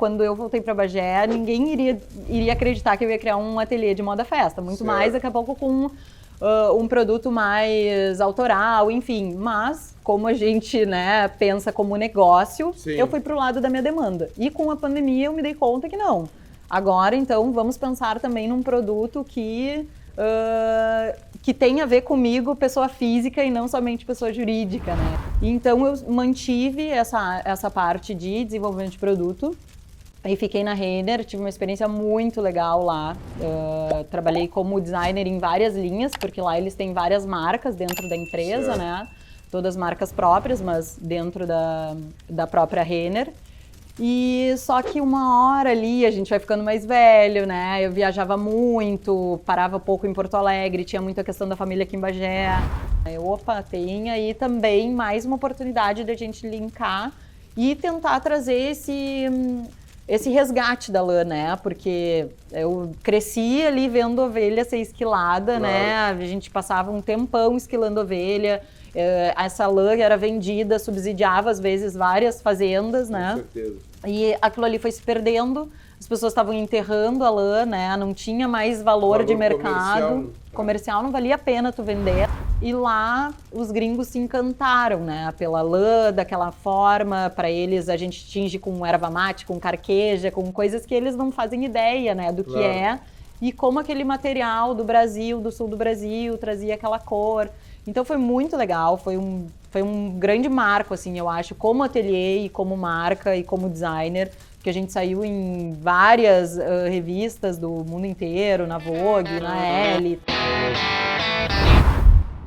quando eu voltei para Bagé, ninguém iria acreditar que eu ia criar um ateliê de moda festa. Muito mais daqui a pouco com um produto mais autoral, enfim. Mas, como a gente, né, pensa como negócio, eu fui pro lado da minha demanda. E com a pandemia eu me dei conta que não. Agora, então, vamos pensar também num produto que tem a ver comigo, pessoa física, e não somente pessoa jurídica, né? Então, eu mantive essa parte de desenvolvimento de produto. Aí fiquei na Renner, tive uma experiência muito legal lá. Trabalhei como designer em várias linhas, porque lá eles têm várias marcas dentro da empresa, né? Todas marcas próprias, mas dentro da própria Renner. E só que uma hora ali, a gente vai ficando mais velho, né? Eu viajava muito, parava pouco em Porto Alegre, tinha muita questão da família aqui em Bagé. Opa, tem aí também mais uma oportunidade de a gente linkar e tentar trazer esse resgate da lã, né? Porque eu cresci ali vendo ovelha ser esquilada, né? A gente passava um tempão esquilando ovelha. Essa lã era vendida, subsidiava às vezes várias fazendas, né? Com certeza. E aquilo ali foi se perdendo, as pessoas estavam enterrando a lã, né? Não tinha mais valor de mercado. Comercial não valia a pena tu vender. E lá os gringos se encantaram, né? Pela lã, daquela forma, para eles a gente tinge com erva mate, com carqueja, com coisas que eles não fazem ideia, né? Do que é. E como aquele material do Brasil, do sul do Brasil, trazia aquela cor. Então foi muito legal, foi um grande marco, assim, eu acho, como ateliê e como marca e como designer, que a gente saiu em várias revistas do mundo inteiro, na Vogue, na Elle.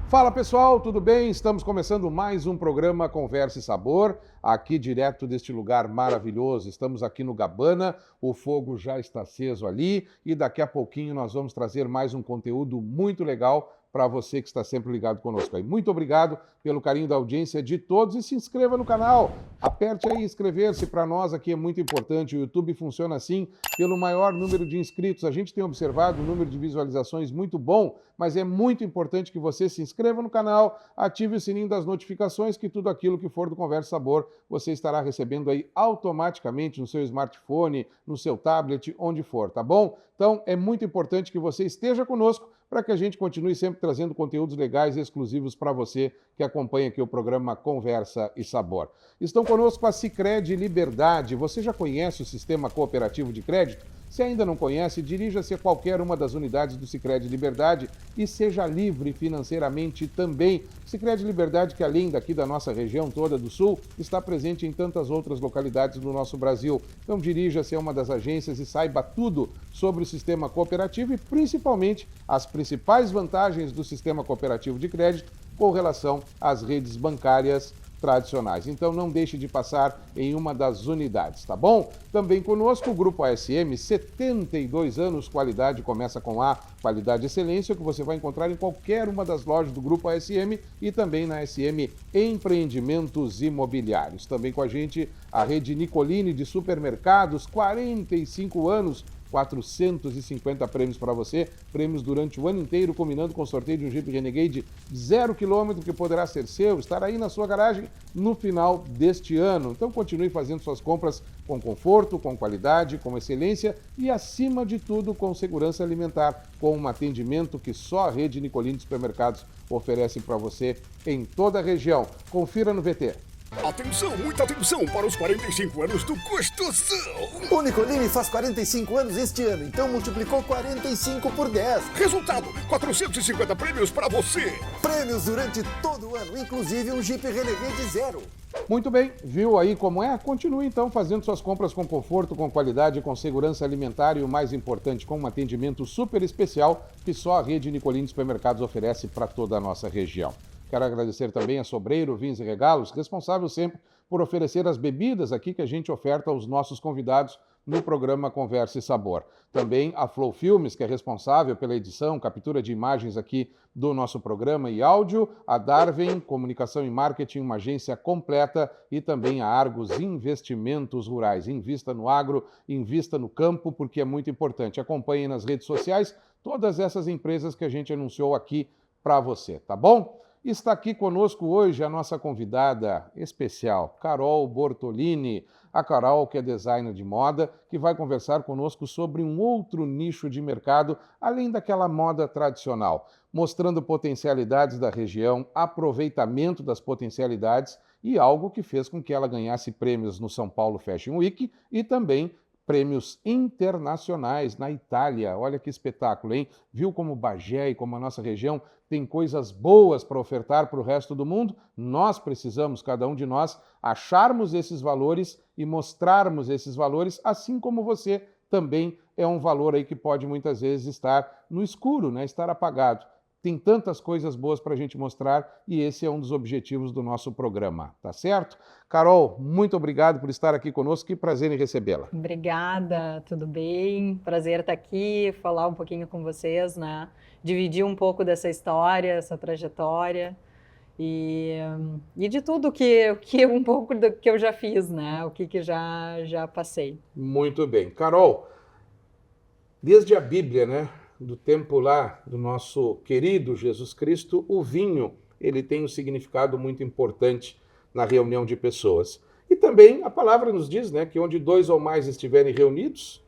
Fala pessoal, tudo bem? Estamos começando mais um programa Conversa e Sabor, aqui direto deste lugar maravilhoso. Estamos aqui no Gabana, o fogo já está aceso ali e daqui a pouquinho nós vamos trazer mais um conteúdo muito legal para você que está sempre ligado conosco aí. Muito obrigado pelo carinho da audiência de todos e se inscreva no canal. Aperte aí inscrever-se, para nós aqui é muito importante. O YouTube funciona assim pelo maior número de inscritos. A gente tem observado um número de visualizações muito bom, mas é muito importante que você se inscreva no canal, ative o sininho das notificações, que tudo aquilo que for do Conversa Sabor você estará recebendo aí automaticamente no seu smartphone, no seu tablet, onde for, tá bom? Então é muito importante que você esteja conosco para que a gente continue sempre trazendo conteúdos legais e exclusivos para você que acompanha aqui o programa Conversa e Sabor. Estão conosco a Sicredi Liberdade. Você já conhece o sistema cooperativo de crédito? Se ainda não conhece, dirija-se a qualquer uma das unidades do Sicredi Liberdade e seja livre financeiramente também. Sicredi Liberdade, que além daqui da nossa região toda do Sul, está presente em tantas outras localidades do nosso Brasil. Então dirija-se a uma das agências e saiba tudo sobre o sistema cooperativo e principalmente as principais vantagens do sistema cooperativo de crédito com relação às redes bancárias tradicionais. Então não deixe de passar em uma das unidades, tá bom? Também conosco o Grupo ASM, 72 anos, qualidade começa com A, qualidade e excelência, que você vai encontrar em qualquer uma das lojas do Grupo ASM e também na ASM Empreendimentos Imobiliários. Também com a gente a rede Nicolini de supermercados, 45 anos, 450 prêmios para você, prêmios durante o ano inteiro, combinando com o sorteio de um Jeep Renegade 0 km, que poderá ser seu, estar aí na sua garagem no final deste ano. Então continue fazendo suas compras com conforto, com qualidade, com excelência e, acima de tudo, com segurança alimentar, com um atendimento que só a rede Nicolini de supermercados oferece para você em toda a região. Confira no VT. Atenção, muita atenção para os 45 anos do Gostosão! O Nicolini faz 45 anos este ano, então multiplicou 45 por 10. Resultado, 450 prêmios para você! Prêmios durante todo o ano, inclusive um Jeep Renegade 0. Muito bem, viu aí como é? Continue então fazendo suas compras com conforto, com qualidade, com segurança alimentar e o mais importante, com um atendimento super especial que só a rede Nicolini de supermercados oferece para toda a nossa região. Quero agradecer também a Sobreiro Vinhos e Regalos, responsável sempre por oferecer as bebidas aqui que a gente oferta aos nossos convidados no programa Conversa e Sabor. Também a Flow Filmes, que é responsável pela edição, captura de imagens aqui do nosso programa e áudio, a Darwin, Comunicação e Marketing, uma agência completa, e também a Argos Investimentos Rurais. Invista no agro, invista no campo, porque é muito importante. Acompanhe nas redes sociais todas essas empresas que a gente anunciou aqui para você, tá bom? Está aqui conosco hoje a nossa convidada especial, Carol Bortolini. A Carol, que é designer de moda, que vai conversar conosco sobre um outro nicho de mercado, além daquela moda tradicional, mostrando potencialidades da região, aproveitamento das potencialidades e algo que fez com que ela ganhasse prêmios no São Paulo Fashion Week e também prêmios internacionais na Itália. Olha que espetáculo, hein? Viu como Bagé e como a nossa região tem coisas boas para ofertar para o resto do mundo? Nós precisamos, cada um de nós, acharmos esses valores e mostrarmos esses valores, assim como você também é um valor aí que pode muitas vezes estar no escuro, né? Estar apagado. Tem tantas coisas boas para a gente mostrar e esse é um dos objetivos do nosso programa, tá certo? Carol, muito obrigado por estar aqui conosco, que prazer em recebê-la. Obrigada, tudo bem? Prazer estar aqui, falar um pouquinho com vocês, né? Dividir um pouco dessa história, essa trajetória e de tudo um pouco do que eu já fiz, né? O que já passei. Muito bem. Carol, desde a Bíblia, né? Do tempo lá do nosso querido Jesus Cristo, o vinho, ele tem um significado muito importante na reunião de pessoas. E também a palavra nos diz, né, que onde 2 ou mais estiverem reunidos,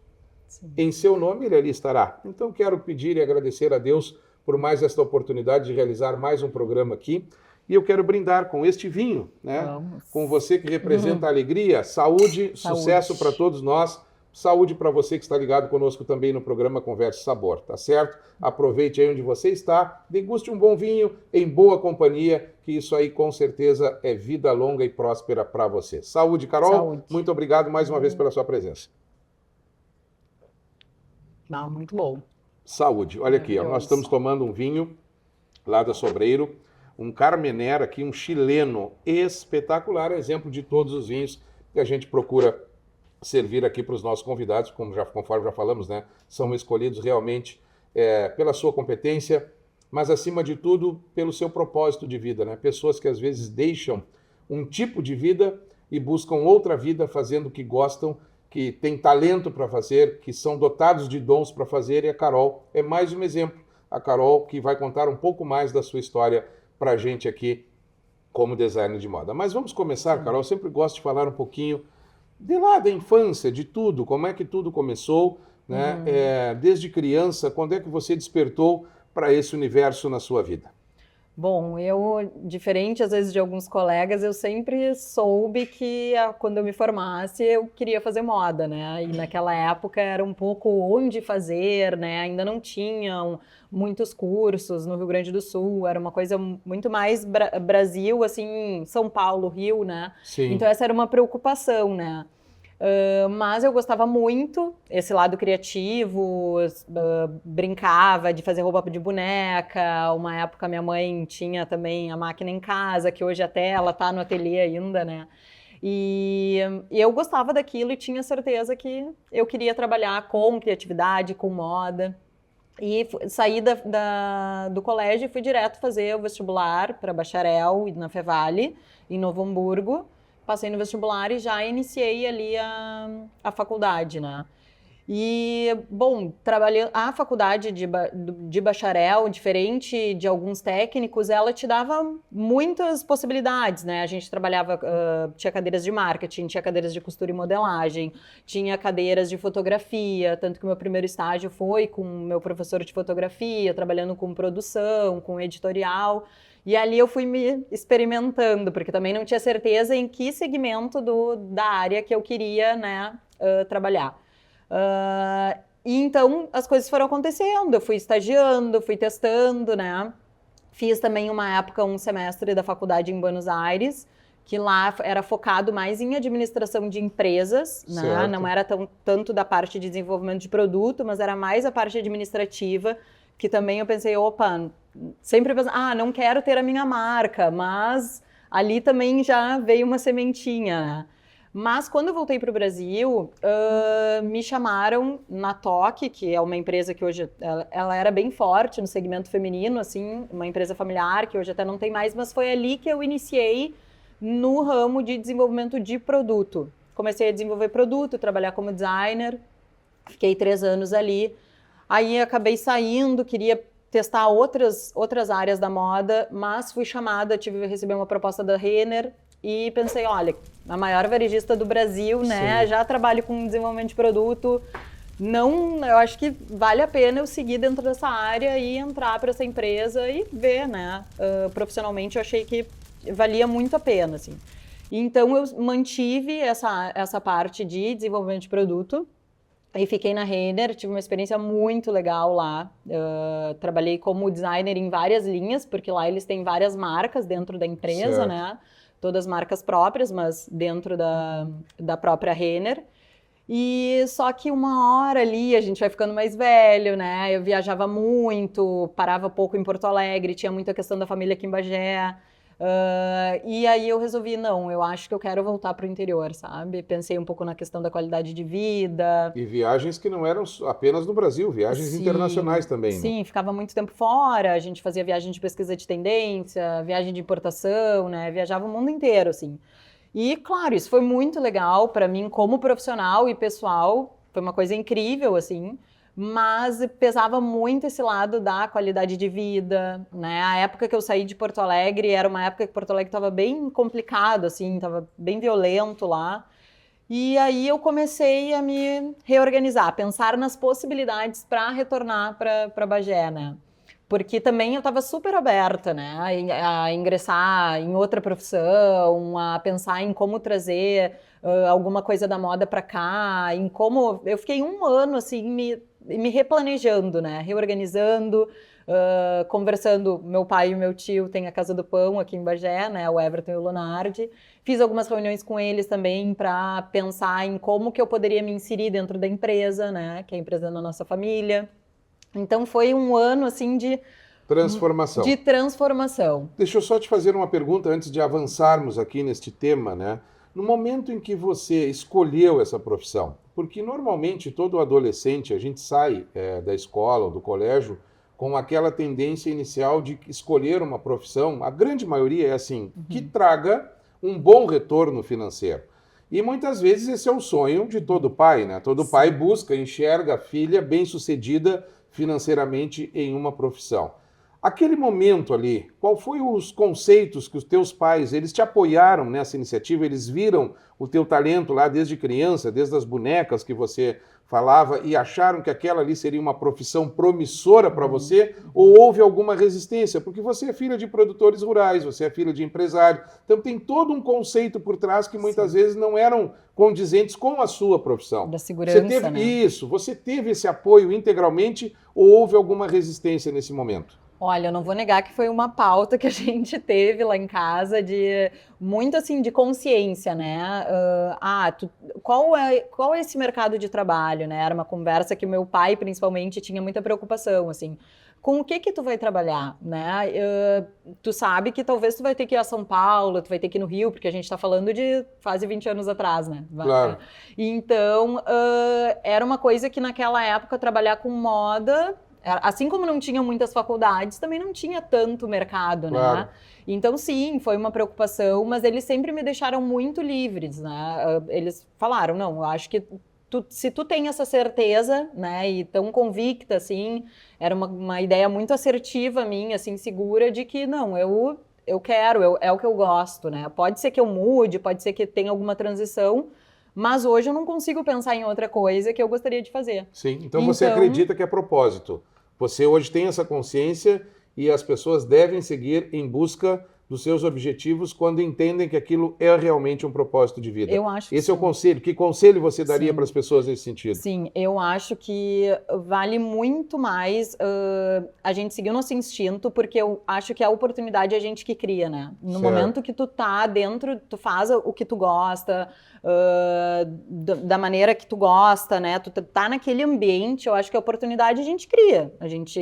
sim, em seu nome ele ali estará. Então quero pedir e agradecer a Deus por mais esta oportunidade de realizar mais um programa aqui. E eu quero brindar com este vinho, né? Vamos. Com você que representa a alegria, saúde, sucesso para todos nós. Saúde para você que está ligado conosco também no programa Conversa e Sabor, tá certo? Aproveite aí onde você está, deguste um bom vinho em boa companhia, que isso aí com certeza é vida longa e próspera para você. Saúde, Carol. Saúde. Muito obrigado mais uma vez pela sua presença. Não, muito bom. Saúde. Olha aqui, ó, nós estamos tomando um vinho lá da Sobreiro, um Carmener aqui, um chileno espetacular, exemplo de todos os vinhos que a gente procura servir aqui para os nossos convidados, conforme já falamos, né? São escolhidos realmente pela sua competência, mas acima de tudo pelo seu propósito de vida, né? Pessoas que às vezes deixam um tipo de vida e buscam outra vida fazendo o que gostam, que têm talento para fazer, que são dotados de dons para fazer, e a Carol é mais um exemplo. A Carol que vai contar um pouco mais da sua história para a gente aqui como designer de moda. Mas vamos começar, Carol, eu sempre gosto de falar um pouquinho de lá da infância, de tudo, como é que tudo começou, né? Desde criança, quando é que você despertou para esse universo na sua vida? Bom, eu, diferente às vezes de alguns colegas, eu sempre soube que quando eu me formasse eu queria fazer moda, né? E naquela época era um pouco onde fazer, né? Ainda não tinham muitos cursos no Rio Grande do Sul, era uma coisa muito mais Brasil, assim, São Paulo, Rio, né? Sim. Então essa era uma preocupação, né? Mas eu gostava muito, esse lado criativo, brincava de fazer roupa de boneca. Uma época minha mãe tinha também a máquina em casa, que hoje até ela tá no ateliê ainda, né? E eu gostava daquilo e tinha certeza que eu queria trabalhar com criatividade, com moda. E saí do colégio e fui direto fazer o vestibular para bacharel na Fevale, em Novo Hamburgo. Passei no vestibular e já iniciei ali a faculdade, né? E, bom, trabalhei a faculdade de bacharel, diferente de alguns técnicos, ela te dava muitas possibilidades, né? A gente trabalhava, tinha cadeiras de marketing, tinha cadeiras de costura e modelagem, tinha cadeiras de fotografia, tanto que o meu primeiro estágio foi com o meu professor de fotografia, trabalhando com produção, com editorial. E ali eu fui me experimentando, porque também não tinha certeza em que segmento da área que eu queria, né, trabalhar. E então as coisas foram acontecendo, eu fui estagiando, fui testando, né? Fiz também uma época, um semestre da faculdade em Buenos Aires, que lá era focado mais em administração de empresas, né? Não era tanto da parte de desenvolvimento de produto, mas era mais a parte administrativa, que também eu pensei, opa, sempre pensando, não quero ter a minha marca, mas ali também já veio uma sementinha, né? Mas quando eu voltei para o Brasil, me chamaram na Toque, que é uma empresa que hoje, ela era bem forte no segmento feminino, assim, uma empresa familiar, que hoje até não tem mais, mas foi ali que eu iniciei no ramo de desenvolvimento de produto. Comecei a desenvolver produto, trabalhar como designer, fiquei 3 anos ali. Aí acabei saindo, queria testar outras áreas da moda, mas fui chamada, recebi uma proposta da Renner e pensei, olha, a maior varejista do Brasil, né? Sim. Já trabalho com desenvolvimento de produto. Não, eu acho que vale a pena eu seguir dentro dessa área e entrar para essa empresa e ver, né? Profissionalmente, eu achei que valia muito a pena, assim. Então, eu mantive essa parte de desenvolvimento de produto e fiquei na Renner, tive uma experiência muito legal lá. Trabalhei como designer em várias linhas, porque lá eles têm várias marcas dentro da empresa, Certo. né? Todas marcas próprias, mas dentro da própria Renner. E só que uma hora ali a gente vai ficando mais velho, né? Eu viajava muito, parava pouco em Porto Alegre, tinha muita questão da família aqui em Bagé. E aí eu resolvi, não, eu acho que eu quero voltar para o interior, sabe? Pensei um pouco na questão da qualidade de vida. E viagens que não eram apenas no Brasil, viagens Sim, internacionais também, né? sim, ficava muito tempo fora, a gente fazia viagem de pesquisa de tendência, viagem de importação, né? Viajava o mundo inteiro, assim. E, claro, isso foi muito legal para mim como profissional e pessoal, foi uma coisa incrível, assim, mas pesava muito esse lado da qualidade de vida, né? A época que eu saí de Porto Alegre era uma época que Porto Alegre estava bem complicado, assim, estava bem violento lá. E aí eu comecei a me reorganizar, pensar nas possibilidades para retornar para Bagé, né? Porque também eu estava super aberta, né, a ingressar em outra profissão, a pensar em como trazer alguma coisa da moda para cá, em como... Eu fiquei um ano, assim, me replanejando, né, reorganizando, conversando. Meu pai e o meu tio têm a Casa do Pão aqui em Bagé, né, o Everton e o Lunardi. Fiz algumas reuniões com eles também para pensar em como que eu poderia me inserir dentro da empresa, né, que é a empresa da nossa família. Então foi um ano assim de transformação. Deixa eu só te fazer uma pergunta antes de avançarmos aqui neste tema, né? No momento em que você escolheu essa profissão, porque normalmente todo adolescente, a gente sai da escola ou do colégio com aquela tendência inicial de escolher uma profissão, a grande maioria é assim, que traga um bom retorno financeiro. E muitas vezes esse é o sonho de todo pai, né? Todo pai busca, enxerga a filha bem-sucedida financeiramente em uma profissão. Aquele momento ali, qual foi os conceitos que os teus pais, eles te apoiaram nessa iniciativa, eles viram o teu talento lá desde criança, desde as bonecas que você falava e acharam que aquela ali seria uma profissão promissora para você, ou houve alguma resistência? Porque você é filha de produtores rurais, você é filha de empresário, então tem todo um conceito por trás que muitas vezes não eram condizentes com a sua profissão. Da segurança, você teve, né? Isso, você teve esse apoio integralmente ou houve alguma resistência nesse momento? Olha, eu não vou negar que foi uma pauta que a gente teve lá em casa de muito assim de consciência, né? Qual é esse mercado de trabalho, né? Era uma conversa que o meu pai principalmente tinha muita preocupação, assim. Com o que tu vai trabalhar, né? Tu sabe que talvez tu vai ter que ir a São Paulo, tu vai ter que ir no Rio, porque a gente tá falando de quase 20 anos atrás, né? Claro. Então, era uma coisa que naquela época trabalhar com moda... Assim como não tinha muitas faculdades, também não tinha tanto mercado, Claro. né? Então, sim, foi uma preocupação, mas eles sempre me deixaram muito livres, né? Eles falaram, não, eu acho que se tu tem essa certeza, né, e tão convicta, assim, era uma ideia muito assertiva minha, assim, segura de que, não, eu quero, é o que eu gosto, né? Pode ser que eu mude, pode ser que tenha alguma transição, mas hoje eu não consigo pensar em outra coisa que eu gostaria de fazer. Sim, então você acredita que é propósito. Você hoje tem essa consciência e as pessoas devem seguir em busca dos seus objetivos quando entendem que aquilo é realmente um propósito de vida. Eu acho que Esse é o conselho. Que conselho você daria Sim. para as pessoas nesse sentido? Sim, eu acho que vale muito mais a gente seguir o nosso instinto, porque eu acho que a oportunidade é a gente que cria, né? No Certo. momento que tu tá dentro, tu faz o que tu gosta, da maneira que tu gosta, né? Tu tá naquele ambiente, eu acho que a oportunidade a gente cria. A gente,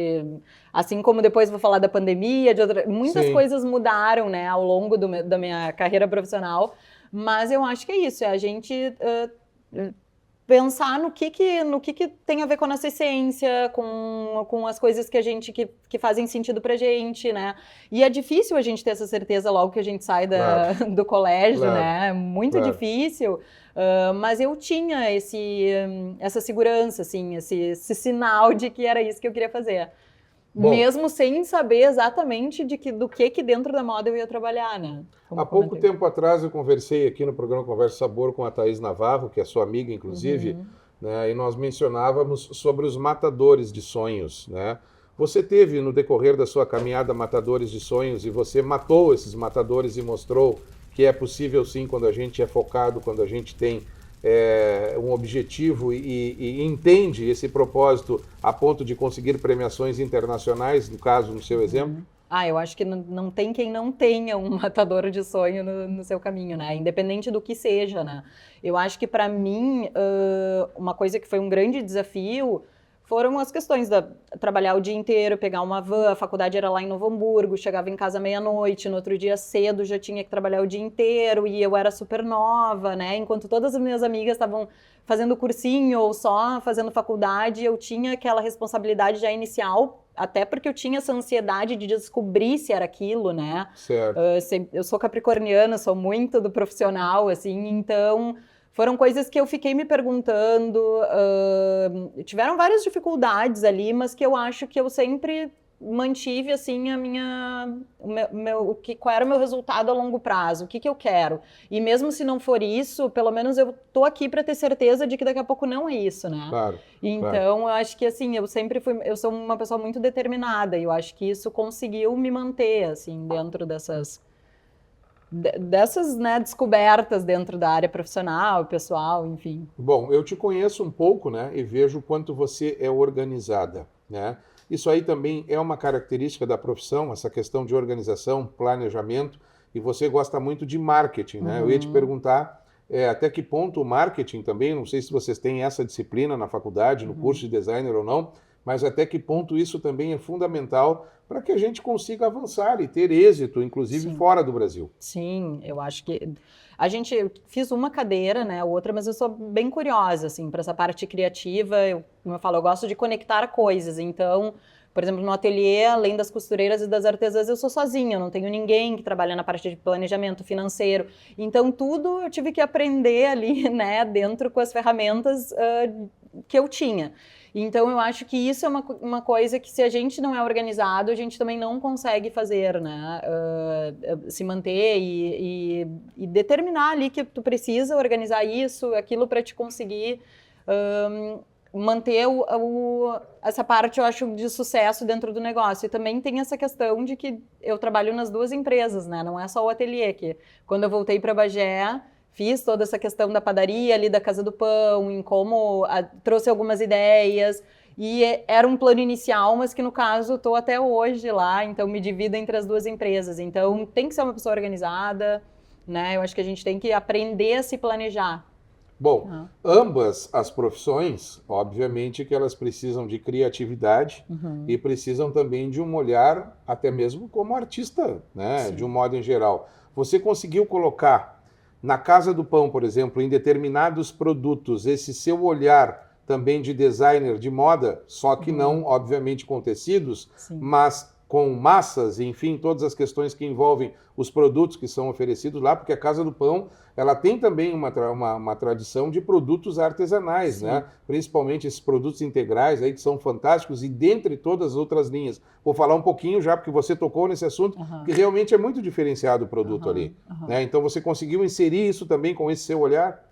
assim como depois vou falar da pandemia, muitas Sim. coisas mudaram, né, ao longo da minha carreira profissional, mas eu acho que é isso, é a gente pensar no que tem a ver com a nossa essência, com as coisas que a gente que fazem sentido pra gente, né? E é difícil a gente ter essa certeza logo que a gente sai do colégio, Claro. né? Muito difícil. Mas eu tinha essa segurança, assim, esse sinal de que era isso que eu queria fazer. Bom, mesmo sem saber exatamente do que dentro da moda eu ia trabalhar, né? Como há pouco comentei. tempo atrás eu conversei aqui no programa Conversa Sabor com a Thaís Navarro, que é sua amiga, inclusive, né, e nós mencionávamos sobre os matadores de sonhos, né? Você teve no decorrer da sua caminhada matadores de sonhos e você matou esses matadores e mostrou que é possível sim quando a gente é focado, quando a gente tem um objetivo e entende esse propósito a ponto de conseguir premiações internacionais, no caso, no seu exemplo? Eu acho que não tem quem não tenha um matador de sonho no seu caminho, né? Independente do que seja, né? Eu acho que para mim, uma coisa que foi um grande desafio foram as questões da trabalhar o dia inteiro, pegar uma van, a faculdade era lá em Novo Hamburgo, chegava em casa meia-noite, no outro dia cedo já tinha que trabalhar o dia inteiro e eu era super nova, né? Enquanto todas as minhas amigas estavam fazendo cursinho ou só fazendo faculdade, eu tinha aquela responsabilidade já inicial, até porque eu tinha essa ansiedade de descobrir se era aquilo, né? Certo. Eu sou capricorniana, sou muito do profissional, assim, então foram coisas que eu fiquei me perguntando, tiveram várias dificuldades ali, mas que eu acho que eu sempre mantive, assim, qual era o meu resultado a longo prazo, o que eu quero. E mesmo se não for isso, pelo menos eu tô aqui para ter certeza de que daqui a pouco não é isso, né? Claro. Então, eu acho que, assim, eu sou uma pessoa muito determinada, e eu acho que isso conseguiu me manter, assim, dentro dessas, né, descobertas dentro da área profissional, pessoal, enfim. Bom, eu te conheço um pouco, né, e vejo o quanto você é organizada, né? Isso aí também é uma característica da profissão, essa questão de organização, planejamento, e você gosta muito de marketing, né? Eu ia te perguntar até que ponto o marketing também, não sei se vocês têm essa disciplina na faculdade, no curso de designer ou não, mas até que ponto isso também é fundamental para que a gente consiga avançar e ter êxito, inclusive Sim. fora do Brasil. Sim, eu acho que eu fiz uma cadeira, né, outra, mas eu sou bem curiosa, assim, para essa parte criativa. Como eu falo, eu gosto de conectar coisas. Então, por exemplo, no ateliê, além das costureiras e das artesãs, eu sou sozinha, eu não tenho ninguém que trabalha na parte de planejamento financeiro. Então, tudo eu tive que aprender ali, né, dentro com as ferramentas que eu tinha. Então, eu acho que isso é uma coisa que, se a gente não é organizado, a gente também não consegue fazer, né? Se manter e determinar ali que tu precisa organizar isso, aquilo para te conseguir manter essa parte, eu acho, de sucesso dentro do negócio. E também tem essa questão de que eu trabalho nas duas empresas, né? Não é só o ateliê, que quando eu voltei para Bagé, fiz toda essa questão da padaria ali, da Casa do Pão, em como trouxe algumas ideias, e era um plano inicial, mas que no caso estou até hoje lá, então me divido entre as duas empresas. Então tem que ser uma pessoa organizada, né? Eu acho que a gente tem que aprender a se planejar. Bom, ambas as profissões, obviamente que elas precisam de criatividade e precisam também de um olhar, até mesmo como artista, né? Sim. De um modo em geral. Você conseguiu colocar na Casa do Pão, por exemplo, em determinados produtos, esse seu olhar também de designer de moda, só que não, obviamente, com tecidos, Sim. mas com massas, enfim, todas as questões que envolvem os produtos que são oferecidos lá, porque a Casa do Pão, ela tem também uma tradição de produtos artesanais, Sim. né? Principalmente esses produtos integrais aí que são fantásticos, e dentre todas as outras linhas. Vou falar um pouquinho já, porque você tocou nesse assunto, que realmente é muito diferenciado o produto ali. Né? Então você conseguiu inserir isso também com esse seu olhar?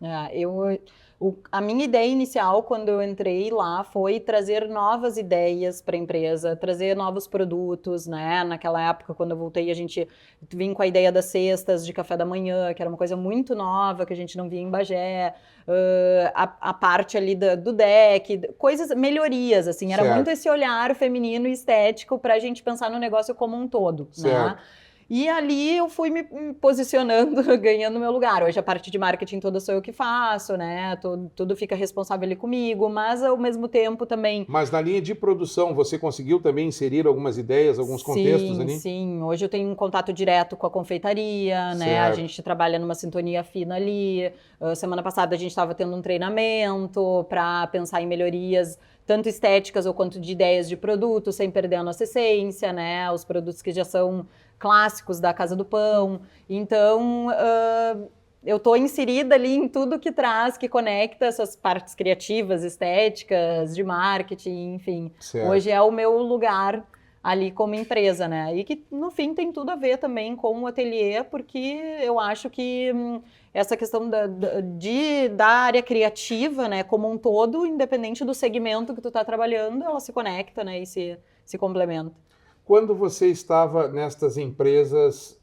A minha ideia inicial, quando eu entrei lá, foi trazer novas ideias para a empresa, trazer novos produtos, né? Naquela época, quando eu voltei, a gente vinha com a ideia das cestas de café da manhã, que era uma coisa muito nova, que a gente não via em Bagé, a parte ali do deck, coisas, melhorias, assim, era muito esse olhar feminino e estético para a gente pensar no negócio como um todo, né? E ali eu fui me posicionando, ganhando meu lugar. Hoje a parte de marketing toda sou eu que faço, né? Tudo fica responsável ali comigo, mas ao mesmo tempo também... Mas na linha de produção, você conseguiu também inserir algumas ideias, alguns contextos ali? Sim. Hoje eu tenho um contato direto com a confeitaria, né? A gente trabalha numa sintonia fina ali. Semana passada a gente estava tendo um treinamento para pensar em melhorias, tanto estéticas ou quanto de ideias de produto, sem perder a nossa essência, né? Os produtos que já são clássicos da Casa do Pão. Então, eu estou inserida ali em tudo que traz, que conecta essas partes criativas, estéticas, de marketing, enfim. Hoje é o meu lugar ali como empresa, né? E que no fim tem tudo a ver também com o ateliê, porque eu acho que essa questão da área criativa, né, como um todo, independente do segmento que tu está trabalhando, ela se conecta, né, e se complementa. Quando você estava nestas empresas,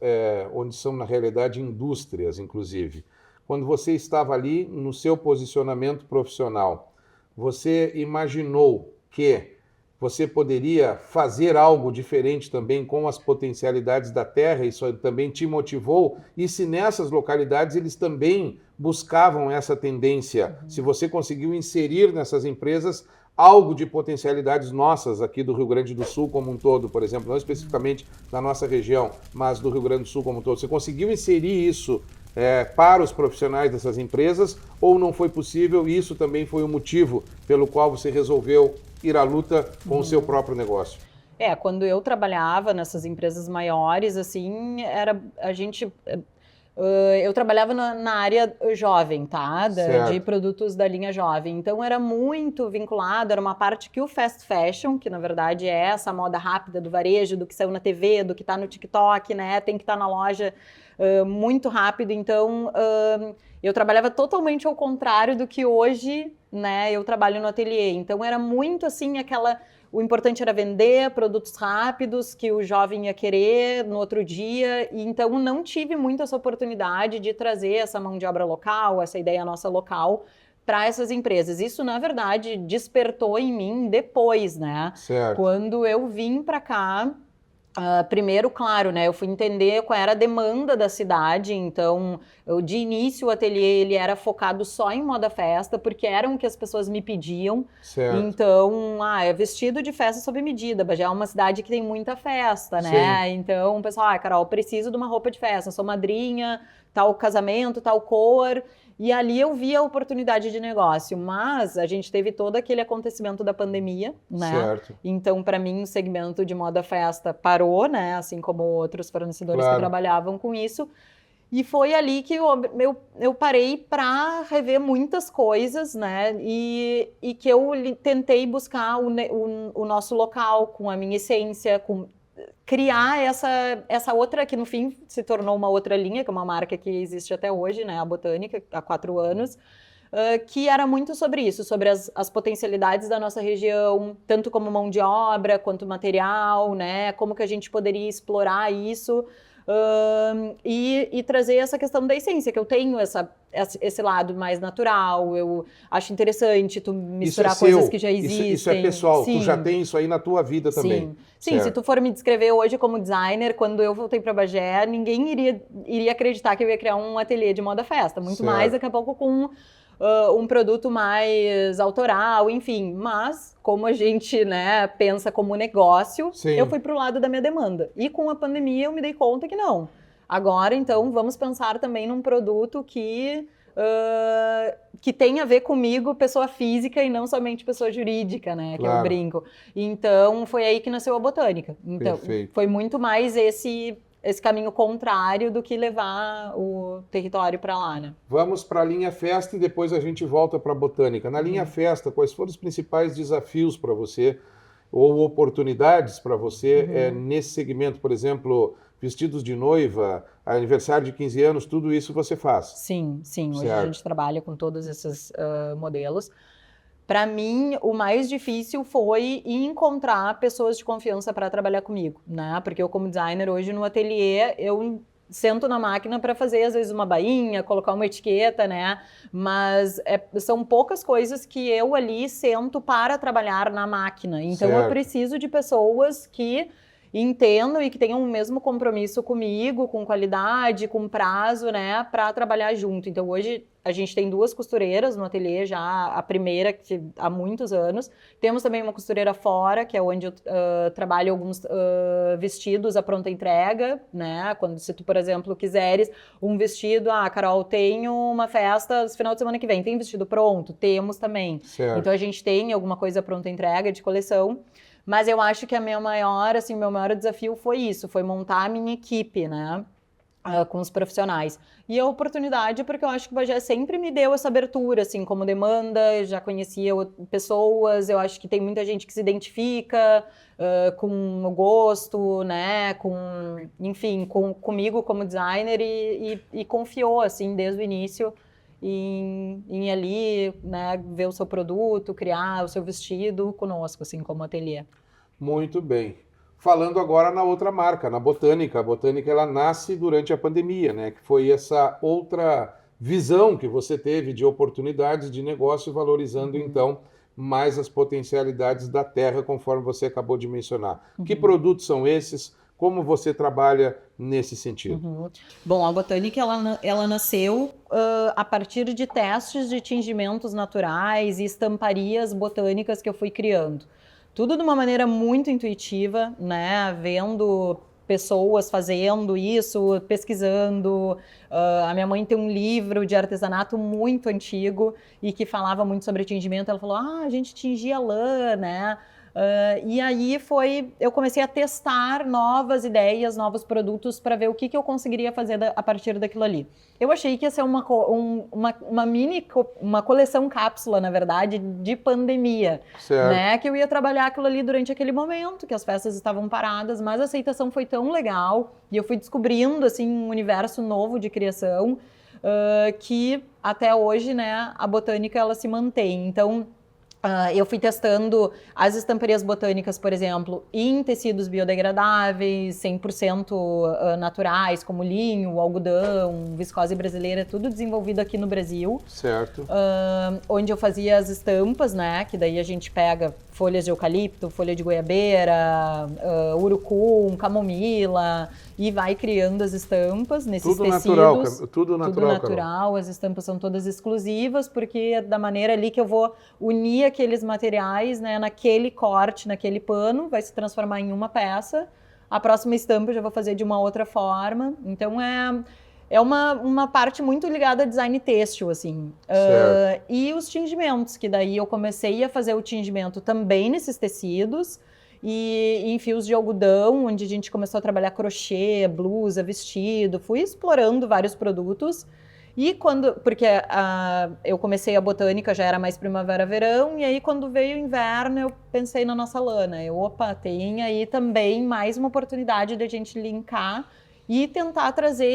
onde são na realidade indústrias, inclusive, quando você estava ali no seu posicionamento profissional, você imaginou que você poderia fazer algo diferente também com as potencialidades da terra? Isso também te motivou? E se nessas localidades eles também buscavam essa tendência? Se você conseguiu inserir nessas empresas algo de potencialidades nossas aqui do Rio Grande do Sul como um todo, por exemplo, não especificamente da nossa região, mas do Rio Grande do Sul como um todo, você conseguiu inserir isso para os profissionais dessas empresas ou não foi possível e isso também foi o motivo pelo qual você resolveu ir à luta com o seu próprio negócio? Quando eu trabalhava nessas empresas maiores, assim, eu trabalhava na área jovem, tá? De produtos da linha jovem. Então, era muito vinculado, era uma parte que o fast fashion, que na verdade é essa moda rápida do varejo, do que saiu na TV, do que tá no TikTok, né? Tem que estar na loja muito rápido. Então, eu trabalhava totalmente ao contrário do que hoje, né? Eu trabalho no ateliê. Então, era muito assim, o importante era vender produtos rápidos que o jovem ia querer no outro dia, e então não tive muito essa oportunidade de trazer essa mão de obra local, essa ideia nossa local, para essas empresas. Isso, na verdade, despertou em mim depois, né? Certo. Quando eu vim para cá, primeiro, claro, né, eu fui entender qual era a demanda da cidade, então, de início o ateliê ele era focado só em moda festa, porque era o que as pessoas me pediam. Certo. Então, é vestido de festa sob medida, Bagé é uma cidade que tem muita festa, né? Sim. Então, o pessoal, Carol, preciso de uma roupa de festa, sou madrinha, tal casamento, tal cor. E ali eu vi a oportunidade de negócio, mas a gente teve todo aquele acontecimento da pandemia, né? Certo. Então, para mim, o segmento de moda festa parou, né? Assim como outros fornecedores que trabalhavam com isso. E foi ali que eu parei para rever muitas coisas, né? E que eu tentei buscar o nosso local com a minha essência, criar essa outra, que no fim se tornou uma outra linha, que é uma marca que existe até hoje, né, a Botânica, há 4 anos, que era muito sobre isso, sobre as potencialidades da nossa região, tanto como mão de obra, quanto material, né, como que a gente poderia explorar isso, e trazer essa questão da essência, que eu tenho esse lado mais natural, eu acho interessante tu misturar coisas que já existem. Isso é pessoal, Sim. Tu já tem isso aí na tua vida também. Sim, se tu for me descrever hoje como designer, quando eu voltei para Bagé, ninguém iria acreditar que eu ia criar um ateliê de moda festa, muito mais daqui a pouco com um produto mais autoral, enfim. Mas, como a gente, né, pensa como negócio, eu fui pro lado da minha demanda. E com a pandemia eu me dei conta que não. Agora, então, vamos pensar também num produto que tem a ver comigo, pessoa física, e não somente pessoa jurídica, né, que eu brinco. Então, foi aí que nasceu a Botânica. Então, foi muito mais esse caminho contrário do que levar o território para lá, né? Vamos para a linha festa e depois a gente volta para a Botânica. Na linha festa, quais foram os principais desafios para você ou oportunidades para você nesse segmento? Por exemplo, vestidos de noiva, aniversário de 15 anos, tudo isso você faz? Sim. Hoje a gente trabalha com todos esses modelos. Para mim, o mais difícil foi encontrar pessoas de confiança para trabalhar comigo, né? Porque eu, como designer, hoje no ateliê, eu sento na máquina para fazer, às vezes, uma bainha, colocar uma etiqueta, né? Mas são poucas coisas que eu ali sento para trabalhar na máquina. Então, eu preciso de pessoas que entendam e que tenham o mesmo compromisso comigo, com qualidade, com prazo, né, para trabalhar junto. Então, hoje a gente tem 2 costureiras no ateliê, já a primeira que há muitos anos. Temos também uma costureira fora, que é onde eu trabalho alguns vestidos à pronta entrega, né? Se tu, por exemplo, quiseres um vestido, Carol, tenho uma festa no final de semana que vem, tem vestido pronto? Temos também. Então, a gente tem alguma coisa à pronta entrega de coleção. Mas eu acho que meu maior desafio foi isso, foi montar a minha equipe, né? com os profissionais. E a oportunidade, porque eu acho que o Bagé sempre me deu essa abertura, assim, como demanda, eu já conhecia pessoas, eu acho que tem muita gente que se identifica com o gosto, né, enfim, comigo como designer e confiou, assim, desde o início em ir ali, né, ver o seu produto, criar o seu vestido conosco, assim, como ateliê. Muito bem. Falando agora na outra marca, na Botânica. A Botânica, ela nasce durante a pandemia, né? Que foi essa outra visão que você teve de oportunidades de negócio, valorizando então mais as potencialidades da terra, conforme você acabou de mencionar. Que produtos são esses? Como você trabalha nesse sentido? Bom, a Botânica, ela nasceu a partir de testes de tingimentos naturais e estamparias botânicas que eu fui criando. Tudo de uma maneira muito intuitiva, né? Vendo pessoas fazendo isso, pesquisando. A minha mãe tem um livro de artesanato muito antigo e que falava muito sobre tingimento. Ela falou, a gente tingia lã, né? E aí eu comecei a testar novas ideias, novos produtos para ver o que eu conseguiria fazer a partir daquilo ali. Eu achei que ia ser uma coleção cápsula, na verdade, de pandemia, né? Que eu ia trabalhar aquilo ali durante aquele momento, que as festas estavam paradas, mas a aceitação foi tão legal e eu fui descobrindo, assim, um universo novo de criação que até hoje, né, a Botânica, ela se mantém. Então, eu fui testando as estamparias botânicas, por exemplo, em tecidos biodegradáveis, 100% naturais, como linho, algodão, viscose brasileira, tudo desenvolvido aqui no Brasil. Certo. Onde eu fazia as estampas, né? Que daí a gente pega folhas de eucalipto, folha de goiabeira, urucum, camomila e vai criando as estampas nesses tecidos. Tudo natural. Tudo natural, as estampas são todas exclusivas, porque é da maneira ali que eu vou unir aqueles materiais, né, naquele corte, naquele pano, vai se transformar em uma peça. A próxima estampa eu já vou fazer de uma outra forma. Então é uma parte muito ligada a design têxtil, assim. E os tingimentos, que daí eu comecei a fazer o tingimento também nesses tecidos e em fios de algodão, onde a gente começou a trabalhar crochê, blusa, vestido. Fui explorando vários produtos. E porque eu comecei a Botânica, já era mais primavera-verão, e aí quando veio o inverno eu pensei na nossa lã, né? Tem aí também mais uma oportunidade de a gente linkar e tentar trazer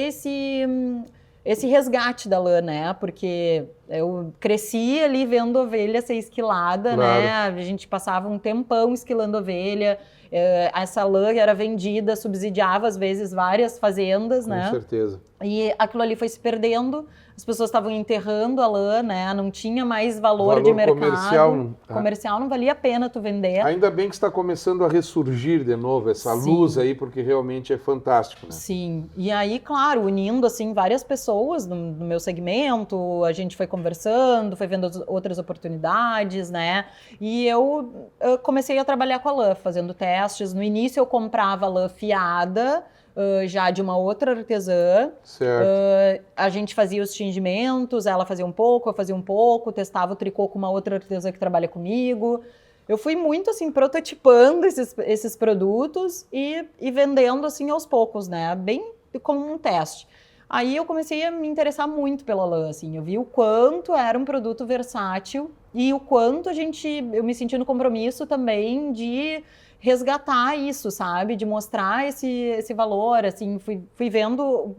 esse resgate da lã, né? Porque eu cresci ali vendo ovelha ser esquilada, né? A gente passava um tempão esquilando ovelha, essa lã era vendida, subsidiava às vezes várias fazendas, né? Com certeza. E aquilo ali foi se perdendo, as pessoas estavam enterrando a lã, né? Não tinha mais valor de mercado. Comercial não valia a pena tu vender. Ainda bem que está começando a ressurgir de novo essa luz aí, porque realmente é fantástico, né? Sim. E aí, claro, unindo assim várias pessoas no meu segmento, a gente foi conversando, foi vendo outras oportunidades, né? E eu comecei a trabalhar com a lã, fazendo testes. No início eu comprava lã fiada, já de uma outra artesã. Certo. A gente fazia os tingimentos, ela fazia um pouco, eu fazia um pouco, testava o tricô com uma outra artesã que trabalha comigo. Eu fui muito, assim, prototipando esses produtos e vendendo, assim, aos poucos, né? Bem como um teste. Aí eu comecei a me interessar muito pela lã, assim. Eu vi o quanto era um produto versátil e o quanto eu me senti no compromisso também de resgatar isso, sabe? De mostrar esse valor, assim, fui vendo,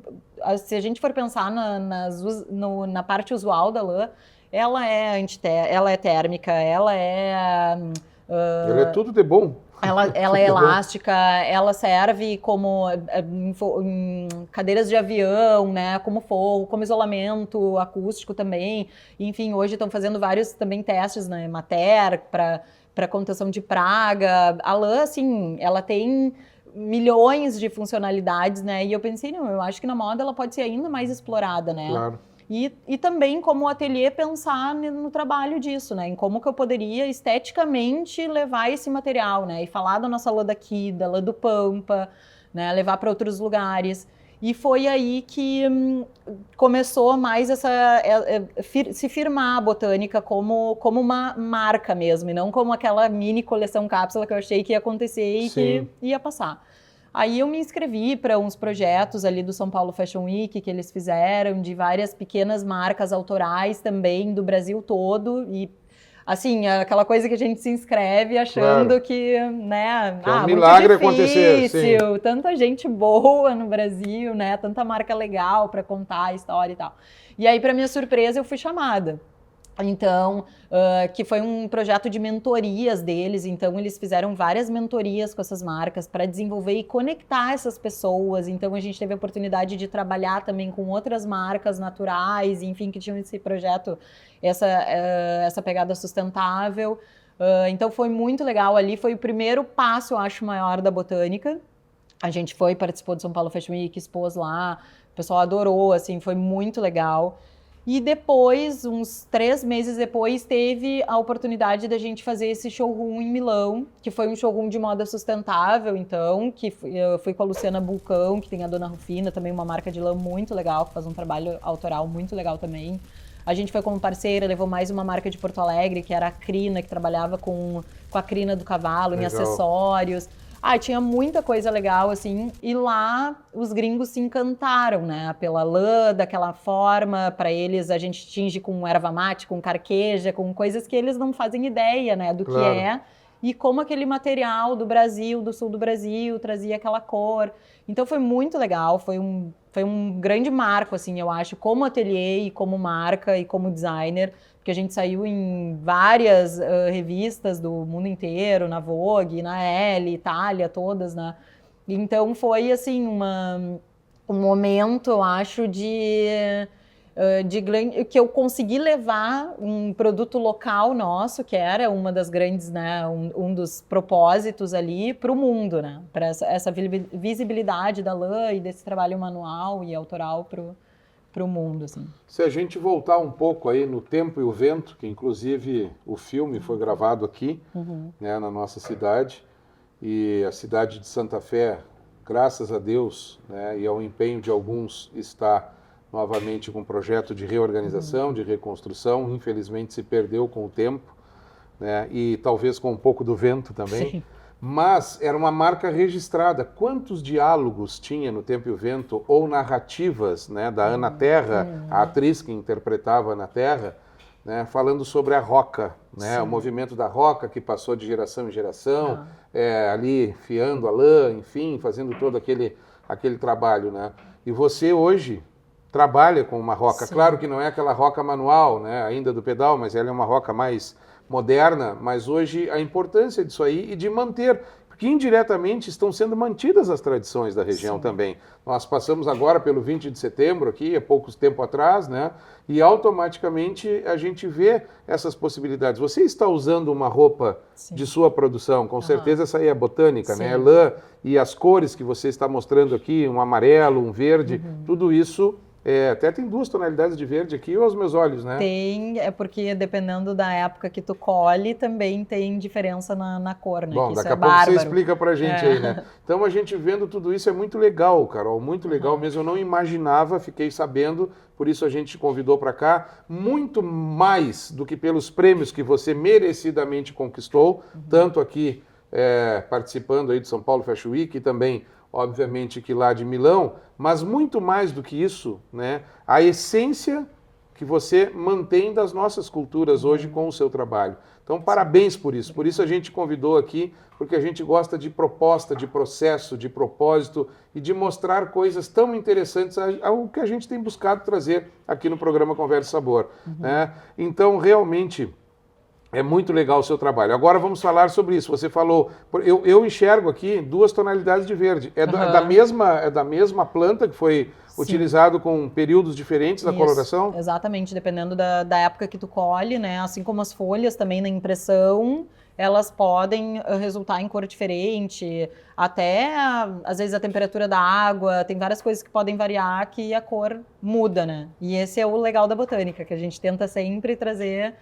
se a gente for pensar na parte usual da lã, ela é térmica, ela é tudo de bom. Ela é elástica, ela serve como em cadeiras de avião, né, como forro, como isolamento acústico também. Enfim, hoje estão fazendo vários também testes na Emater para contenção de praga. A lã, assim, ela tem milhões de funcionalidades, né? E eu pensei, não, eu acho que na moda ela pode ser ainda mais explorada, né? Claro. E também como ateliê pensar no trabalho disso, né? Em como que eu poderia esteticamente levar esse material, né? E falar da nossa lã daqui, da lã do Pampa, né? Levar para outros lugares. E foi aí que começou mais se firmar a Botânica como uma marca mesmo, e não como aquela mini coleção cápsula que eu achei que ia acontecer e que ia passar. Aí eu me inscrevi para uns projetos ali do São Paulo Fashion Week que eles fizeram, de várias pequenas marcas autorais também do Brasil todo, e assim, aquela coisa que a gente se inscreve achando que, né, que é um milagre muito difícil, acontecer, sim. Tanta gente boa no Brasil, né, tanta marca legal para contar a história e tal. E aí, para minha surpresa, eu fui chamada. Então, que foi um projeto de mentorias deles, então eles fizeram várias mentorias com essas marcas para desenvolver e conectar essas pessoas. Então a gente teve a oportunidade de trabalhar também com outras marcas naturais, enfim, que tinham esse projeto, essa pegada sustentável. Então foi muito legal ali, foi o primeiro passo, eu acho, maior da Botânica. A gente participou do São Paulo Fashion Week, expôs lá, o pessoal adorou, assim, foi muito legal. E depois, uns 3 meses depois, teve a oportunidade da gente fazer esse showroom em Milão, que foi um showroom de moda sustentável, então, eu fui com a Luciana Bulcão, que tem a Dona Rufina, também uma marca de lã muito legal, que faz um trabalho autoral muito legal também. A gente foi como parceira, levou mais uma marca de Porto Alegre, que era a Crina, que trabalhava com a crina do cavalo, legal, em acessórios. Tinha muita coisa legal, assim, e lá os gringos se encantaram, né, pela lã, daquela forma. Para eles a gente tinge com erva mate, com carqueja, com coisas que eles não fazem ideia, né, do claro, que é, e como aquele material do Brasil, do sul do Brasil, trazia aquela cor. Então foi muito legal, foi um grande marco, assim, eu acho, como ateliê e como marca e como designer, porque a gente saiu em várias revistas do mundo inteiro, na Vogue, na Elle, Itália, todas, né? Então foi, assim, um momento, eu acho, que eu consegui levar um produto local nosso, que era uma das grandes, né, um dos propósitos ali, para o mundo, né? Para essa visibilidade da lã e desse trabalho manual e autoral para o mundo, assim. Se a gente voltar um pouco aí no Tempo e o Vento, que inclusive o filme foi gravado aqui, né, na nossa cidade, e a cidade de Santa Fé, graças a Deus, né, e ao empenho de alguns, está novamente com um projeto de reorganização, de reconstrução. Infelizmente se perdeu com o tempo, né, e talvez com um pouco do vento também. Sim. Mas era uma marca registrada. Quantos diálogos tinha no Tempo e o Vento, ou narrativas, né, da Ana Terra, a atriz que interpretava a Ana Terra, né, falando sobre a roca, né, o movimento da roca que passou de geração em geração, ali fiando a lã, enfim, fazendo todo aquele trabalho, né? E você hoje trabalha com uma roca. Sim. Claro que não é aquela roca manual, né, ainda do pedal, mas ela é uma roca mais moderna, mas hoje a importância disso aí e de manter, porque indiretamente estão sendo mantidas as tradições da região. Sim. Também. Nós passamos agora pelo 20 de setembro aqui, há pouco tempo atrás, né, e automaticamente a gente vê essas possibilidades. Você está usando uma roupa, sim, de sua produção, com certeza essa aí é botânica, sim, né, lã, e as cores que você está mostrando aqui, um amarelo, um verde, tudo isso. Até tem 2 tonalidades de verde aqui aos meus olhos, né? Tem, porque dependendo da época que tu colhe, também tem diferença na cor, né? Bom, daqui a pouco você explica pra gente aí, né? Então a gente vendo tudo isso é muito legal, Carol, muito legal mesmo. Eu não imaginava, fiquei sabendo, por isso a gente te convidou para cá, muito mais do que pelos prêmios que você merecidamente conquistou, tanto aqui participando aí do São Paulo Fashion Week e também, obviamente, que lá de Milão, mas muito mais do que isso, né, a essência que você mantém das nossas culturas hoje com o seu trabalho. Então, parabéns por isso. Por isso a gente convidou aqui, porque a gente gosta de proposta, de processo, de propósito e de mostrar coisas tão interessantes ao que a gente tem buscado trazer aqui no programa Conversa Sabor, né? Então, realmente, é muito legal o seu trabalho. Agora vamos falar sobre isso. Você falou, eu enxergo aqui 2 tonalidades de verde. É da mesma planta que foi, sim, utilizado com períodos diferentes da coloração? Exatamente, dependendo da época que tu colhe, né? Assim como as folhas também na impressão, elas podem resultar em cor diferente, até às vezes a temperatura da água, tem várias coisas que podem variar que a cor muda, né? E esse é o legal da botânica, que a gente tenta sempre trazer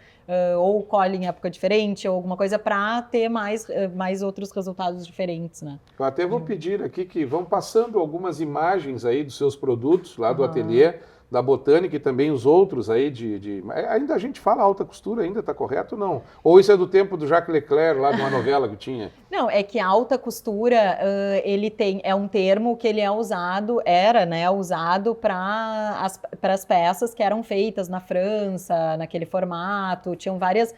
ou colhe em época diferente, ou alguma coisa para ter mais outros resultados diferentes, né? Eu até vou pedir aqui que vão passando algumas imagens aí dos seus produtos lá do ateliê, da Botânica e também os outros aí Ainda a gente fala alta costura, ainda está correto ou não? Ou isso é do tempo do Jacques Leclerc, lá de uma novela que tinha? Não, é que alta costura, é um termo que ele era, né, usado para as peças que eram feitas na França, naquele formato, tinham vários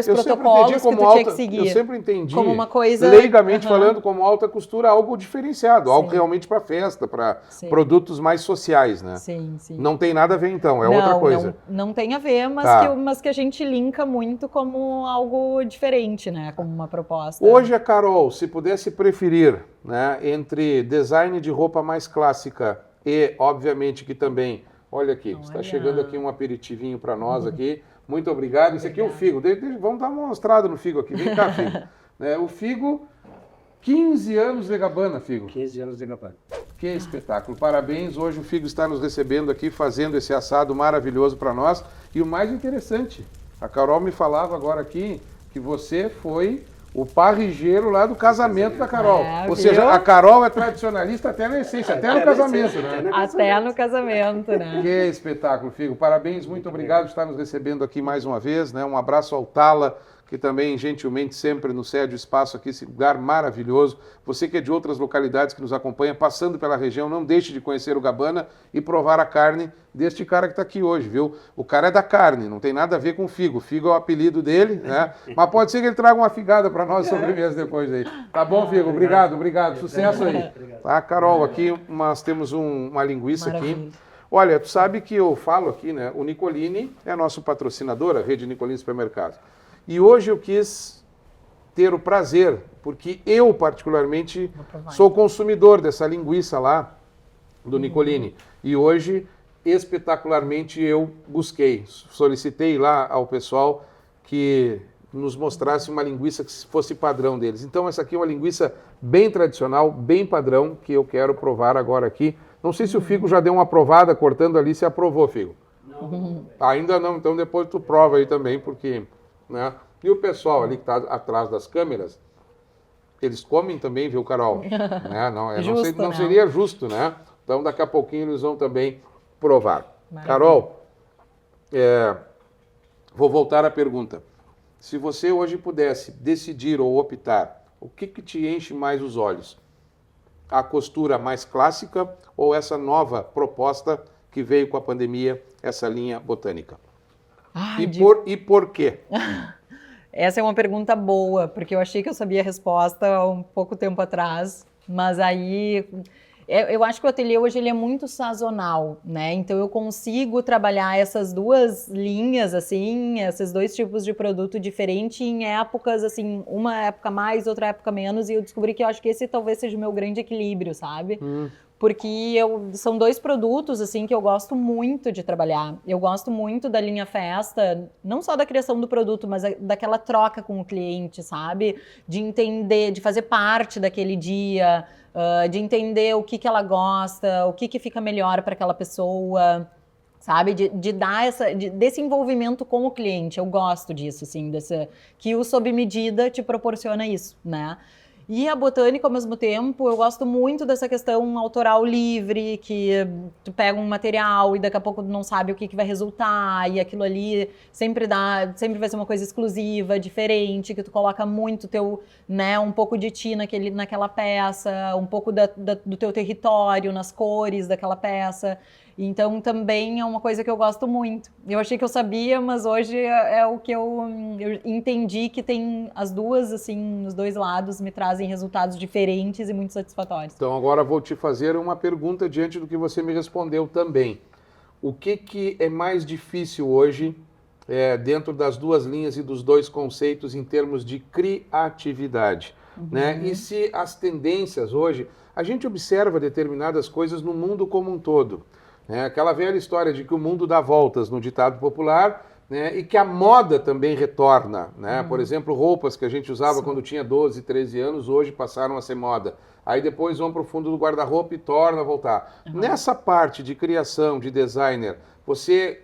protocolos que tu tinha que seguir. Eu sempre entendi, como uma coisa, leigamente falando, como alta costura, algo diferenciado, algo Sim. realmente para festa, para Sim. produtos mais sociais, né? Sim, sim. Não tem nada a ver então, outra coisa. Não tem a ver, mas, mas que a gente linka muito como algo diferente, né? Como uma proposta. Hoje a Carol, se pudesse preferir, né, entre design de roupa mais clássica e, obviamente, que também... Olha aqui, está chegando aqui um aperitivinho para nós aqui. Muito obrigado. Esse aqui é o Figo. Vamos dar uma mostrada no Figo aqui. Vem cá, Figo. O Figo, 15 anos de Gabbana, Figo. 15 anos de Gabbana. Que espetáculo. Parabéns. Hoje o Figo está nos recebendo aqui, fazendo esse assado maravilhoso para nós. E o mais interessante, a Carol me falava agora aqui que você foi o parrigeiro lá do casamento da Carol. Ou seja, a Carol é tradicionalista até na essência, até no casamento, né? Até no casamento, né? Que espetáculo, Figo. Parabéns, muito obrigado por estar nos recebendo aqui mais uma vez, né? Um abraço ao Tala, que também gentilmente sempre nos cede o espaço aqui, esse lugar maravilhoso. Você que é de outras localidades que nos acompanha, passando pela região, não deixe de conhecer o Gabbana e provar a carne deste cara que está aqui hoje, viu? O cara é da carne, não tem nada a ver com Figo. Figo é o apelido dele, né? Mas pode ser que ele traga uma figada para nós sobremesa depois aí. Tá bom, Figo? Obrigado. Sucesso aí. Tá, Carol, aqui nós temos uma linguiça aqui. Olha, tu sabe que eu falo aqui, né? O Nicolini é nosso patrocinador, a rede Nicolini Supermercados. E hoje eu quis ter o prazer, porque eu particularmente sou consumidor dessa linguiça lá do Nicolini. E hoje, espetacularmente, eu solicitei lá ao pessoal que nos mostrasse uma linguiça que fosse padrão deles. Então essa aqui é uma linguiça bem tradicional, bem padrão, que eu quero provar agora aqui. Não sei se o Figo já deu uma provada cortando ali, se aprovou, Figo. Não. Ainda não, então depois tu prova aí também, porque... né? E o pessoal ali que está atrás das câmeras, eles comem também, viu, Carol? Né? Não seria justo, né? Então daqui a pouquinho eles vão também provar. Maravilha. Carol, vou voltar à pergunta. Se você hoje pudesse decidir ou optar, o que te enche mais os olhos? A costura mais clássica ou essa nova proposta que veio com a pandemia, essa linha botânica? E por quê? Essa é uma pergunta boa, porque eu achei que eu sabia a resposta há um pouco tempo atrás, mas aí eu acho que o ateliê hoje ele é muito sazonal, né? Então eu consigo trabalhar essas duas linhas, assim, esses dois tipos de produto diferente em épocas, assim, uma época mais, outra época menos, e eu descobri que eu acho que esse talvez seja o meu grande equilíbrio, sabe? Porque são dois produtos, assim, que eu gosto muito de trabalhar. Eu gosto muito da linha festa, não só da criação do produto, mas daquela troca com o cliente, sabe? De entender, de fazer parte daquele dia, de entender o que ela gosta, o que fica melhor para aquela pessoa, sabe? De dar desse envolvimento com o cliente. Eu gosto disso, assim, que o Sob Medida te proporciona isso, né? E a botânica, ao mesmo tempo, eu gosto muito dessa questão autoral livre, que tu pega um material e daqui a pouco tu não sabe o que vai resultar, e aquilo ali sempre vai ser uma coisa exclusiva, diferente, que tu coloca muito né, um pouco de ti naquela peça, um pouco do teu território, nas cores daquela peça. Então, também é uma coisa que eu gosto muito. Eu achei que eu sabia, mas hoje é o que eu entendi, que tem as duas, assim, os dois lados me trazem resultados diferentes e muito satisfatórios. Então, agora vou te fazer uma pergunta diante do que você me respondeu também. O que é mais difícil hoje, dentro das duas linhas e dos dois conceitos, em termos de criatividade? Né? E se as tendências hoje... A gente observa determinadas coisas no mundo como um todo. Aquela velha história de que o mundo dá voltas no ditado popular, né, e que a moda também retorna. Né? Por exemplo, roupas que a gente usava quando tinha 12, 13 anos, hoje passaram a ser moda. Aí depois vão para o fundo do guarda-roupa e torna a voltar. Nessa parte de criação, de designer,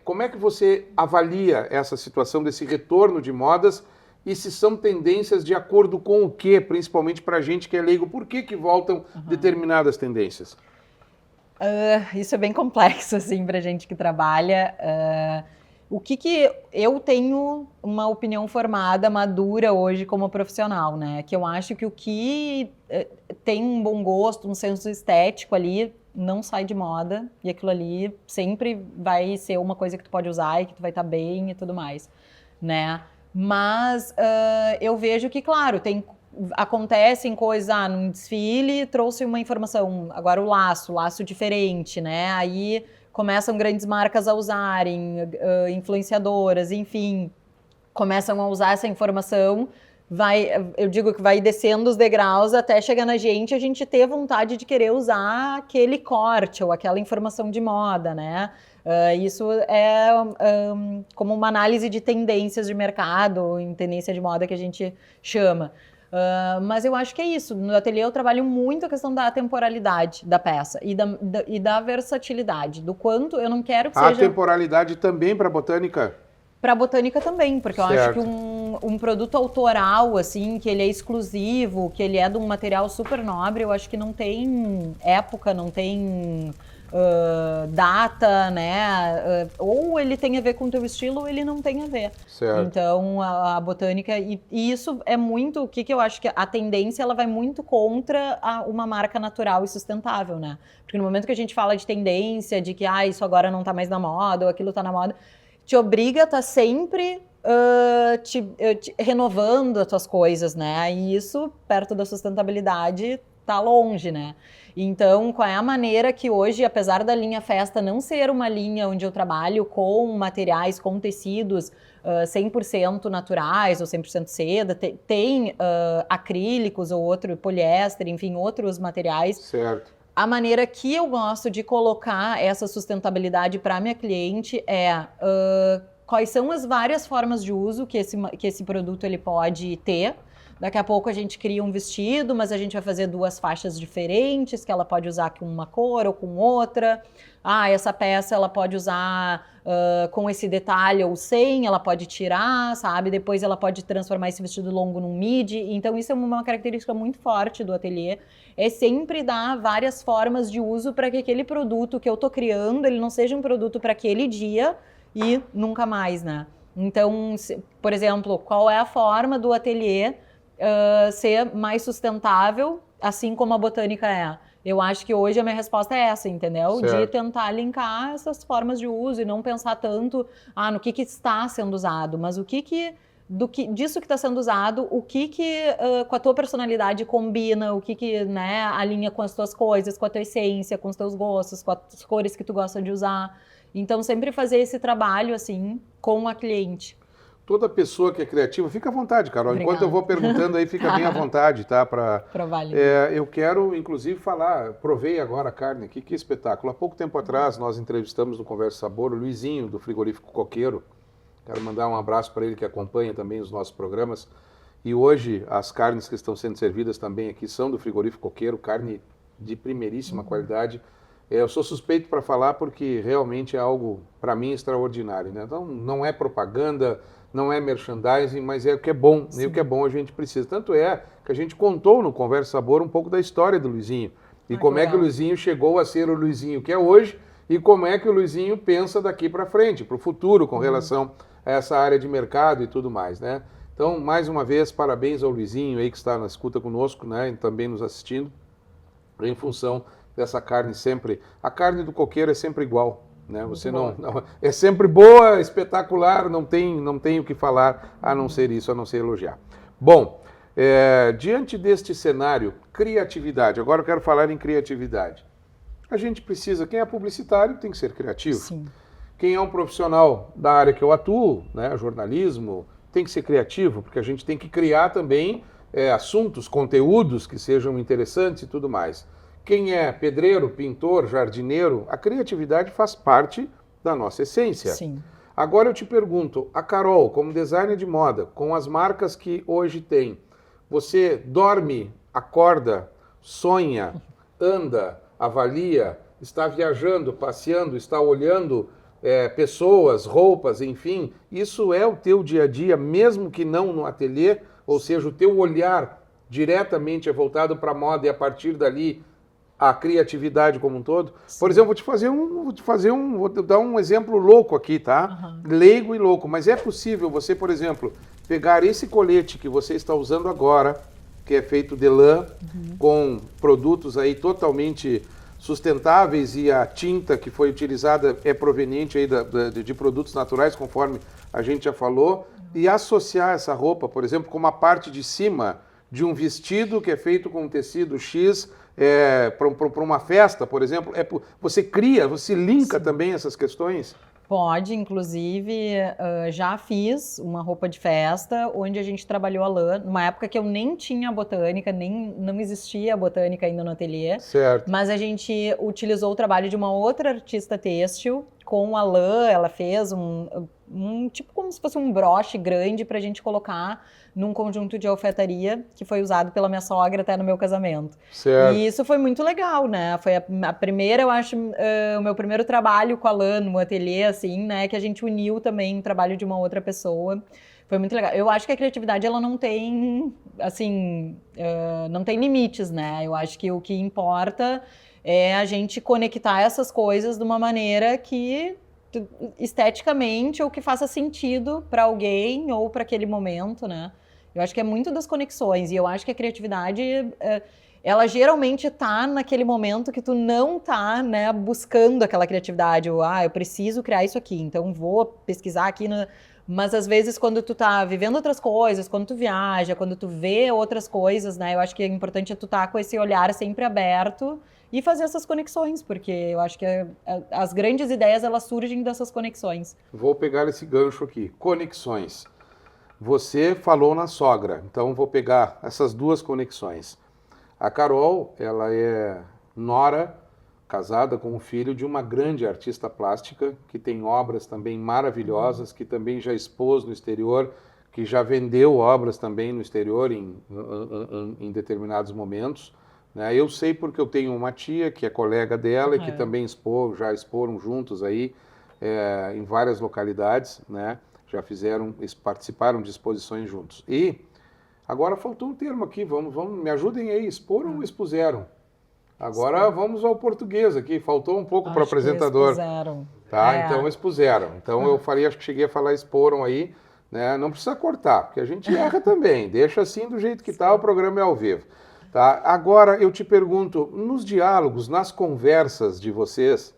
como é que você avalia essa situação desse retorno de modas e se são tendências de acordo com o quê, principalmente para a gente que é leigo? Por que voltam determinadas tendências? Isso é bem complexo, assim, pra gente que trabalha. O que eu tenho uma opinião formada, madura hoje como profissional, né? Que eu acho que o que tem um bom gosto, um senso estético ali, não sai de moda. E aquilo ali sempre vai ser uma coisa que tu pode usar e que tu vai estar bem e tudo mais, né? Mas eu vejo que, claro, acontecem coisas, num desfile trouxe uma informação, agora o laço diferente, né? Aí começam grandes marcas a usarem, influenciadoras, enfim, começam a usar essa informação, eu digo que vai descendo os degraus até chegar na gente, a gente ter vontade de querer usar aquele corte ou aquela informação de moda, né? Isso é como uma análise de tendências de mercado, em tendência de moda que a gente chama. Mas eu acho que é isso. No ateliê eu trabalho muito a questão da temporalidade da peça e da versatilidade, do quanto eu não quero que seja... A temporalidade também para botânica? Para botânica também, porque eu acho Certo. que um produto autoral, assim, que ele é exclusivo, que ele é de um material super nobre, eu acho que não tem época, não tem data, né? Ou ele tem a ver com o teu estilo ou ele não tem a ver. Certo. Então, a botânica... E isso é muito... O que eu acho que a tendência, ela vai muito contra uma marca natural e sustentável, né? Porque no momento que a gente fala de tendência, de que isso agora não tá mais na moda, ou aquilo tá na moda, te obriga a estar sempre renovando as tuas coisas, né? E isso, perto da sustentabilidade, tá longe, né? Então, qual é a maneira que hoje, apesar da linha Festa não ser uma linha onde eu trabalho com materiais, com tecidos 100% naturais ou 100% seda, tem acrílicos ou outro poliéster, enfim, outros materiais. Certo. A maneira que eu gosto de colocar essa sustentabilidade para minha cliente é quais são as várias formas de uso que esse produto ele pode ter. Daqui a pouco a gente cria um vestido, mas a gente vai fazer 2 faixas diferentes, que ela pode usar com uma cor ou com outra. Essa peça ela pode usar com esse detalhe ou sem, ela pode tirar, sabe? Depois ela pode transformar esse vestido longo num midi. Então isso é uma característica muito forte do ateliê. É sempre dar várias formas de uso para que aquele produto que eu tô criando, ele não seja um produto para aquele dia e nunca mais, né? Então, por exemplo, qual é a forma do ateliê ser mais sustentável, assim como a botânica é? Eu acho que hoje a minha resposta é essa, entendeu? Certo. De tentar linkar essas formas de uso e não pensar tanto no que está sendo usado, mas disso que está sendo usado, o que com a tua personalidade combina, o que né, alinha com as tuas coisas, com a tua essência, com os teus gostos, com as cores que tu gosta de usar. Então, sempre fazer esse trabalho, assim, com a cliente. Toda pessoa que é criativa, fica à vontade, Carol. Obrigada. Enquanto eu vou perguntando aí, fica bem à vontade, tá? Eu quero, inclusive, provei agora a carne aqui, que espetáculo. Há pouco tempo atrás, nós entrevistamos no Conversa Sabor o Luizinho, do Frigorífico Coqueiro. Quero mandar um abraço para ele, que acompanha também os nossos programas. E hoje, as carnes que estão sendo servidas também aqui são do Frigorífico Coqueiro, carne de primeiríssima qualidade. Eu sou suspeito para falar porque realmente é algo, para mim, extraordinário, né? Então, não é propaganda, não é merchandising, mas é o que é bom, e o que é bom a gente precisa. Tanto é que a gente contou no Conversa Sabor um pouco da história do Luizinho, e como é que o Luizinho chegou a ser o Luizinho que é hoje, e como é que o Luizinho pensa daqui para frente, para o futuro, com relação a essa área de mercado e tudo mais, né? Então, mais uma vez, parabéns ao Luizinho aí que está na escuta conosco, né, e também nos assistindo, em função dessa carne sempre. A carne do coqueiro é sempre igual, né? Você não é sempre boa, espetacular, não tem o que falar a não ser isso, a não ser elogiar. Bom, diante deste cenário, criatividade. Agora eu quero falar em criatividade. A gente precisa, quem é publicitário tem que ser criativo. Sim. Quem é um profissional da área que eu atuo, né, jornalismo, tem que ser criativo, porque a gente tem que criar também assuntos, conteúdos que sejam interessantes e tudo mais. Quem é pedreiro, pintor, jardineiro, a criatividade faz parte da nossa essência. Sim. Agora eu te pergunto, a Carol, como designer de moda, com as marcas que hoje tem, você dorme, acorda, sonha, anda, avalia, está viajando, passeando, está olhando pessoas, roupas, enfim, isso é o teu dia a dia, mesmo que não no ateliê, ou seja, o teu olhar diretamente é voltado para a moda e a partir dali a criatividade como um todo. Sim. Por exemplo, vou dar um exemplo louco aqui, tá? Leigo e louco, mas é possível você, por exemplo, pegar esse colete que você está usando agora, que é feito de lã, com produtos aí totalmente sustentáveis, e a tinta que foi utilizada é proveniente aí de produtos naturais, conforme a gente já falou, e associar essa roupa, por exemplo, com uma parte de cima de um vestido que é feito com um tecido X, para uma festa, por exemplo, você linka também essas questões? Pode, inclusive, já fiz uma roupa de festa onde a gente trabalhou a lã, numa época que eu nem tinha botânica, não existia botânica ainda no ateliê. Certo. Mas a gente utilizou o trabalho de uma outra artista têxtil com a lã. Ela fez um tipo como se fosse um broche grande pra gente colocar num conjunto de alfaiataria que foi usado pela minha sogra até no meu casamento. Certo. E isso foi muito legal, né? Foi a primeira, eu acho, o meu primeiro trabalho com a lã no ateliê, assim, né? Que a gente uniu também o trabalho de uma outra pessoa. Foi muito legal. Eu acho que a criatividade, ela não tem, assim, não tem limites, né? Eu acho que o que importa é a gente conectar essas coisas de uma maneira que esteticamente ou que faça sentido para alguém ou para aquele momento, né? Eu acho que é muito das conexões, e eu acho que a criatividade, ela geralmente tá naquele momento que tu não tá, né, buscando aquela criatividade, ou, eu preciso criar isso aqui, então vou pesquisar aqui, mas às vezes quando tu tá vivendo outras coisas, quando tu viaja, quando tu vê outras coisas, né, eu acho que é importante tu tá com esse olhar sempre aberto e fazer essas conexões, porque eu acho que as grandes ideias, elas surgem dessas conexões. Vou pegar esse gancho aqui, conexões. Você falou na sogra, então vou pegar essas duas conexões. A Carol, ela é nora, casada com um filho de uma grande artista plástica, que tem obras também maravilhosas, que também já expôs no exterior, que já vendeu obras também no exterior em determinados momentos. Né? Eu sei porque eu tenho uma tia que é colega dela e que também já exporam juntos aí em várias localidades, né? Já participaram de exposições juntos. E agora faltou um termo aqui, me ajudem aí, exporam ou expuseram? Agora vamos ao português aqui, faltou um pouco para o apresentador. Expuseram. Tá, então expuseram. Então eu falei, acho que cheguei a falar exporam aí, né? Não precisa cortar, porque a gente erra também, deixa assim do jeito que tá, o programa é ao vivo. Tá? Agora eu te pergunto, nos diálogos, nas conversas de vocês,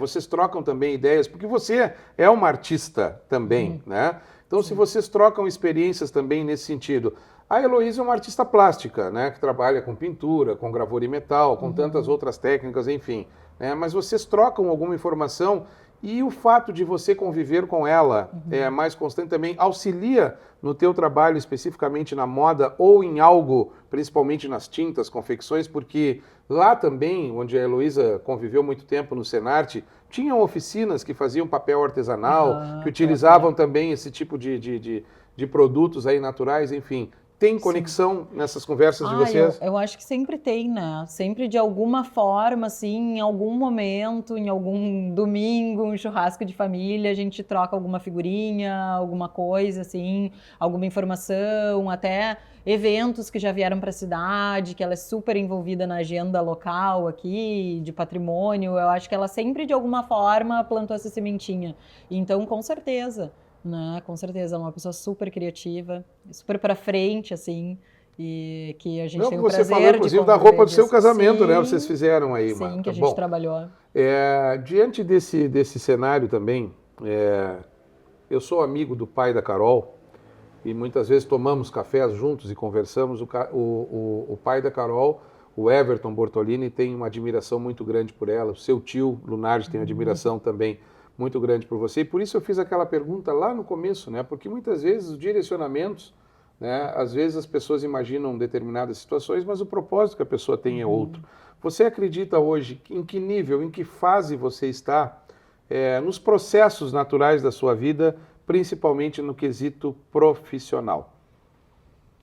vocês trocam também ideias, porque você é uma artista também, né? Então, se vocês trocam experiências também nesse sentido. A Heloísa é uma artista plástica, né? Que trabalha com pintura, com gravura em metal, com tantas outras técnicas, enfim. Né? Mas vocês trocam alguma informação e o fato de você conviver com ela mais constante também auxilia no teu trabalho, especificamente na moda ou em algo, principalmente nas tintas, confecções, porque lá também, onde a Heloísa conviveu muito tempo no Senarte, tinham oficinas que faziam papel artesanal, que utilizavam também esse tipo de produtos aí naturais, enfim. Tem conexão nessas conversas de vocês? Eu acho que sempre tem, né? Sempre de alguma forma, assim, em algum momento, em algum domingo, um churrasco de família, a gente troca alguma figurinha, alguma coisa, assim, alguma informação, até eventos que já vieram para a cidade, que ela é super envolvida na agenda local aqui, de patrimônio. Eu acho que ela sempre, de alguma forma, plantou essa sementinha. Então, com certeza. Né? Com certeza, ela é uma pessoa super criativa, super pra frente, assim, e que a gente tem o prazer você falou, inclusive, da roupa do seu casamento, né? Vocês fizeram aí. Sim, que a gente trabalhou. Diante desse cenário também, eu sou amigo do pai da Carol e muitas vezes tomamos cafés juntos e conversamos. O pai da Carol, o Everton Bortolini, tem uma admiração muito grande por ela. O seu tio, Lunardi, tem admiração também muito grande por você, e por isso eu fiz aquela pergunta lá no começo, né? Porque muitas vezes os direcionamentos, né? Às vezes as pessoas imaginam determinadas situações, mas o propósito que a pessoa tem é outro. Você acredita hoje em que nível, em que fase você está nos processos naturais da sua vida, principalmente no quesito profissional?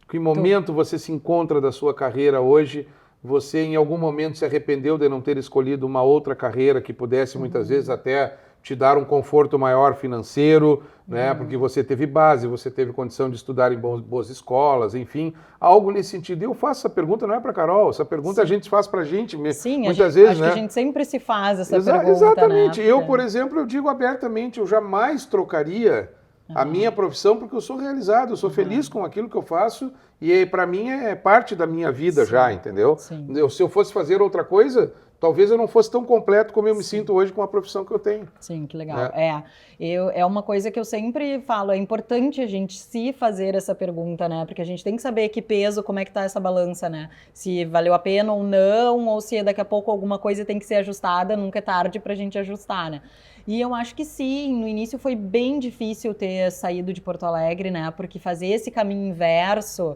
Que momento você se encontra da sua carreira hoje? Você em algum momento se arrependeu de não ter escolhido uma outra carreira que pudesse muitas vezes até te dar um conforto maior financeiro, né? Porque você teve base, você teve condição de estudar em boas escolas, enfim, algo nesse sentido. E eu faço essa pergunta, não é para Carol, essa pergunta a gente faz para a gente muitas vezes, acho né? que a gente sempre se faz essa pergunta, exatamente. né? Eu, por exemplo, eu digo abertamente, eu jamais trocaria a minha profissão porque eu sou realizado, eu sou feliz com aquilo que eu faço e para mim é parte da minha vida já, entendeu? Sim. Se eu fosse fazer outra coisa, talvez eu não fosse tão completo como eu me sinto hoje com a profissão que eu tenho. Sim, que legal. É uma coisa que eu sempre falo, é importante a gente se fazer essa pergunta, né? Porque a gente tem que saber que peso, como é que tá essa balança, né? Se valeu a pena ou não, ou se daqui a pouco alguma coisa tem que ser ajustada, nunca é tarde pra gente ajustar, né? E eu acho que sim, no início foi bem difícil ter saído de Porto Alegre, né? Porque fazer esse caminho inverso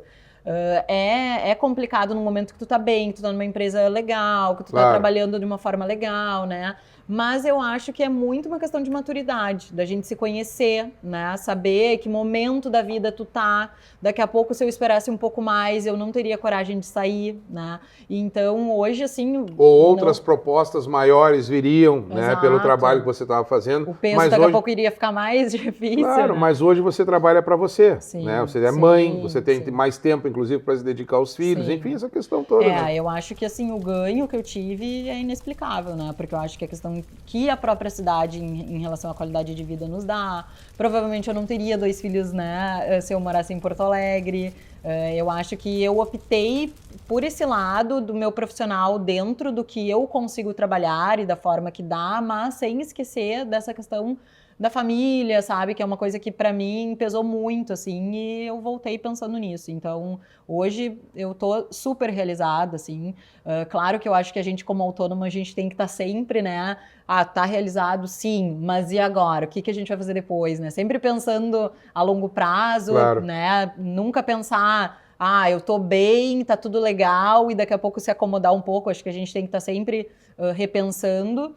é complicado no momento que tu tá bem, que tu tá numa empresa legal, que tu tá trabalhando de uma forma legal, né? Mas eu acho que é muito uma questão de maturidade, da gente se conhecer, né? Saber que momento da vida tu tá. Daqui a pouco, se eu esperasse um pouco mais, eu não teria coragem de sair, né? E então, hoje, assim... Ou outras propostas maiores viriam, né? Pelo trabalho que você estava fazendo. O peso daqui a pouco iria ficar mais difícil, Claro, né? Mas hoje você trabalha para você, sim, né? Você é mãe, você tem sim. mais tempo, inclusive, para se dedicar aos filhos, enfim, essa questão toda. Né? Eu acho que, assim, o ganho que eu tive é inexplicável, né? Porque eu acho que a questão que a própria cidade em relação à qualidade de vida nos dá. Provavelmente eu não teria 2 filhos, né, se eu morasse em Porto Alegre. Eu acho que eu optei por esse lado do meu profissional dentro do que eu consigo trabalhar e da forma que dá, mas sem esquecer dessa questão da família, sabe? Que é uma coisa que pra mim pesou muito, assim, e eu voltei pensando nisso. Então, hoje eu tô super realizada, assim. Claro que eu acho que a gente, como autônomo, a gente tem que estar sempre, né? Tá realizado, sim, mas e agora? O que a gente vai fazer depois, né? Sempre pensando a longo prazo, né? Nunca pensar... eu tô bem, tá tudo legal, e daqui a pouco se acomodar um pouco. Acho que a gente tem que estar sempre repensando,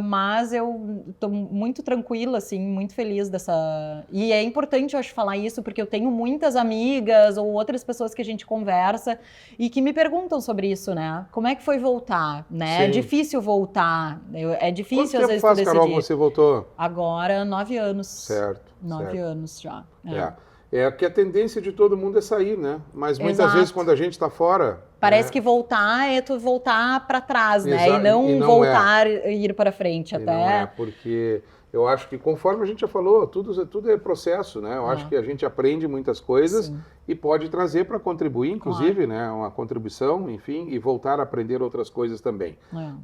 mas eu tô muito tranquila, assim, muito feliz dessa... E é importante, eu acho, falar isso, porque eu tenho muitas amigas ou outras pessoas que a gente conversa e que me perguntam sobre isso, né? Como é que foi voltar, né? Sim. É difícil voltar, é difícil às vezes tu decidir. Quanto tempo faz, Carol, você voltou? Agora, 9 anos. Certo. 9 anos já. É que a tendência de todo mundo é sair, né? Mas muitas vezes quando a gente está fora... Parece que voltar é tu voltar para trás, né? E não voltar e ir para frente até. Não é, porque eu acho que conforme a gente já falou, tudo é processo, né? Eu acho que a gente aprende muitas coisas e pode trazer para contribuir, inclusive, né? Uma contribuição, enfim, e voltar a aprender outras coisas também.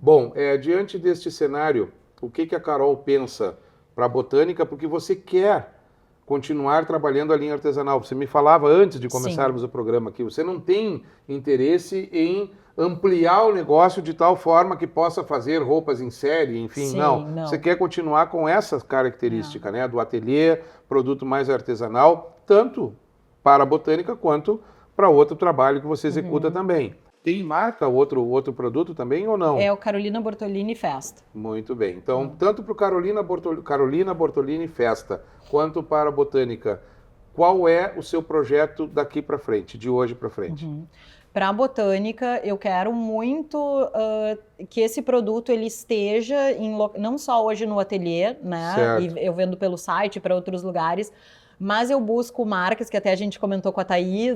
Bom, diante deste cenário, o que a Carol pensa para a Botânica? Porque você quer continuar trabalhando a linha artesanal. Você me falava antes de começarmos o programa aqui, você não tem interesse em ampliar o negócio de tal forma que possa fazer roupas em série, enfim, não. Você quer continuar com essa característica, né, do ateliê, produto mais artesanal, tanto para a Botânica quanto para outro trabalho que você executa também. Tem marca outro produto também ou não? É o Carolina Bortolini Festa. Muito bem. Então, tanto para o Carolina Bortolini Festa, quanto para a Botânica, qual é o seu projeto daqui para frente, de hoje para frente? Para a Botânica, eu quero muito que esse produto ele esteja não só hoje no ateliê, né? E eu vendo pelo site para outros lugares, mas eu busco marcas, que até a gente comentou com a Thaís,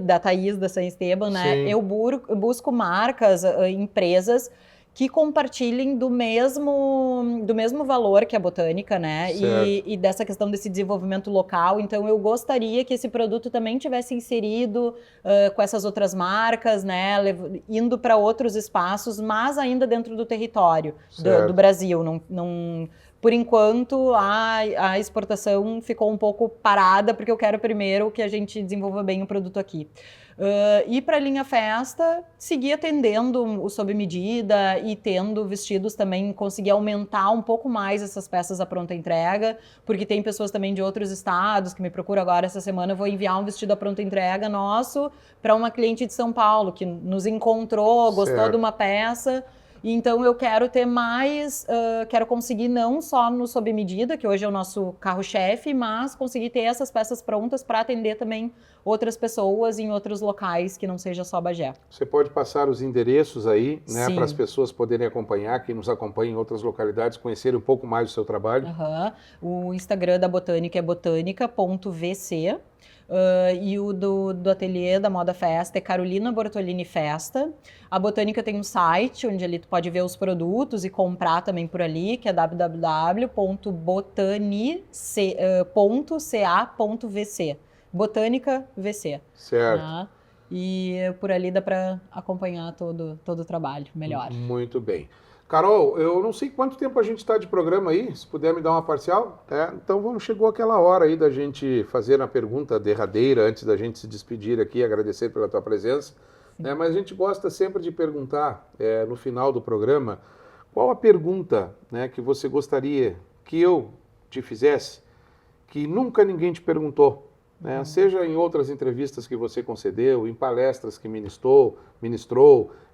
da San Esteban, né? Eu busco marcas, empresas que compartilhem do mesmo valor que a Botânica, né? E dessa questão desse desenvolvimento local. Então, eu gostaria que esse produto também tivesse inserido com essas outras marcas, né? Indo para outros espaços, mas ainda dentro do território do Brasil. Por enquanto, a exportação ficou um pouco parada, porque eu quero primeiro que a gente desenvolva bem o produto aqui. E para a linha Festa, seguir atendendo o sob medida e tendo vestidos também, conseguir aumentar um pouco mais essas peças à pronta entrega, porque tem pessoas também de outros estados que me procuram agora essa semana. Eu vou enviar um vestido à pronta entrega nosso para uma cliente de São Paulo que nos encontrou, gostou de uma peça. Então eu quero ter mais, quero conseguir não só no sob medida, que hoje é o nosso carro-chefe, mas conseguir ter essas peças prontas para atender também outras pessoas em outros locais que não seja só Bagé. Você pode passar os endereços aí, né, Sim. para as pessoas poderem acompanhar, quem nos acompanha em outras localidades, conhecerem um pouco mais do seu trabalho. O Instagram da Botânica é botânica.vc. E o do ateliê da Moda Festa é Carolina Bortolini Festa. A Botânica tem um site onde ali tu pode ver os produtos e comprar também por ali, que é www.botanic.ca.vc. Botânica VC. Certo. Tá? E por ali dá para acompanhar todo o trabalho melhor. Muito bem. Carol, eu não sei quanto tempo a gente está de programa aí, se puder me dar uma parcial. Então chegou aquela hora aí da gente fazer a pergunta derradeira antes da gente se despedir aqui, agradecer pela tua presença. Mas a gente gosta sempre de perguntar no final do programa qual a pergunta, né, que você gostaria que eu te fizesse, que nunca ninguém te perguntou. Seja em outras entrevistas que você concedeu, em palestras que ministrou,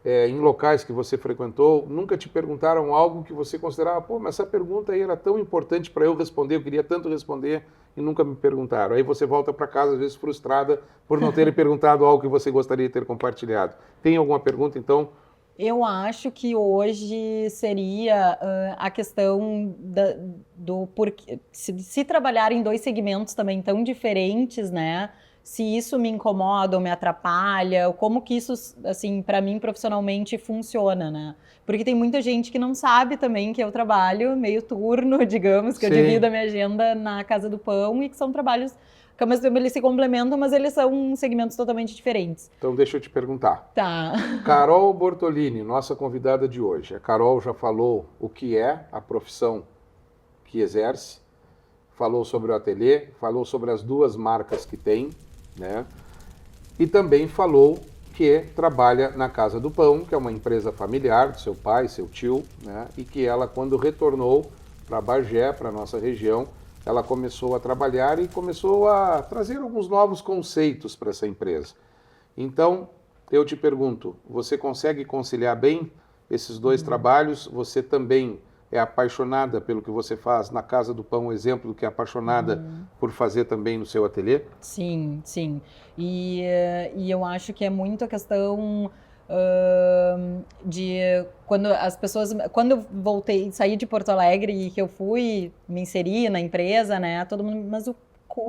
em locais que você frequentou, nunca te perguntaram algo que você considerava, mas essa pergunta aí era tão importante para eu responder, eu queria tanto responder e nunca me perguntaram. Aí você volta para casa, às vezes frustrada por não terem perguntado algo que você gostaria de ter compartilhado. Tem alguma pergunta, então? Eu acho que hoje seria a questão do porquê, se trabalhar em dois segmentos também tão diferentes, né? Se isso me incomoda ou me atrapalha, como que isso, assim, para mim profissionalmente funciona, né? Porque tem muita gente que não sabe também que eu trabalho meio turno, digamos, que eu divido a minha agenda na Casa do Pão e que são trabalhos que ao mesmo tempo eles se complementam, mas eles são segmentos totalmente diferentes. Então deixa eu te perguntar. Tá. Carol Bortolini, nossa convidada de hoje. A Carol já falou o que é a profissão que exerce, falou sobre o ateliê, falou sobre as duas marcas que tem, né? E também falou que trabalha na Casa do Pão, que é uma empresa familiar do seu pai, seu tio, né? E que ela, quando retornou para Bagé, para a nossa região, ela começou a trabalhar e começou a trazer alguns novos conceitos para essa empresa. Então, eu te pergunto, você consegue conciliar bem esses dois trabalhos? Você também é apaixonada pelo que você faz na Casa do Pão, exemplo do que é apaixonada por fazer também no seu ateliê? Sim, sim. E eu acho que é muito a questão de quando as pessoas, quando eu voltei, saí de Porto Alegre e que eu fui me inserir na empresa, né? Todo mundo, mas o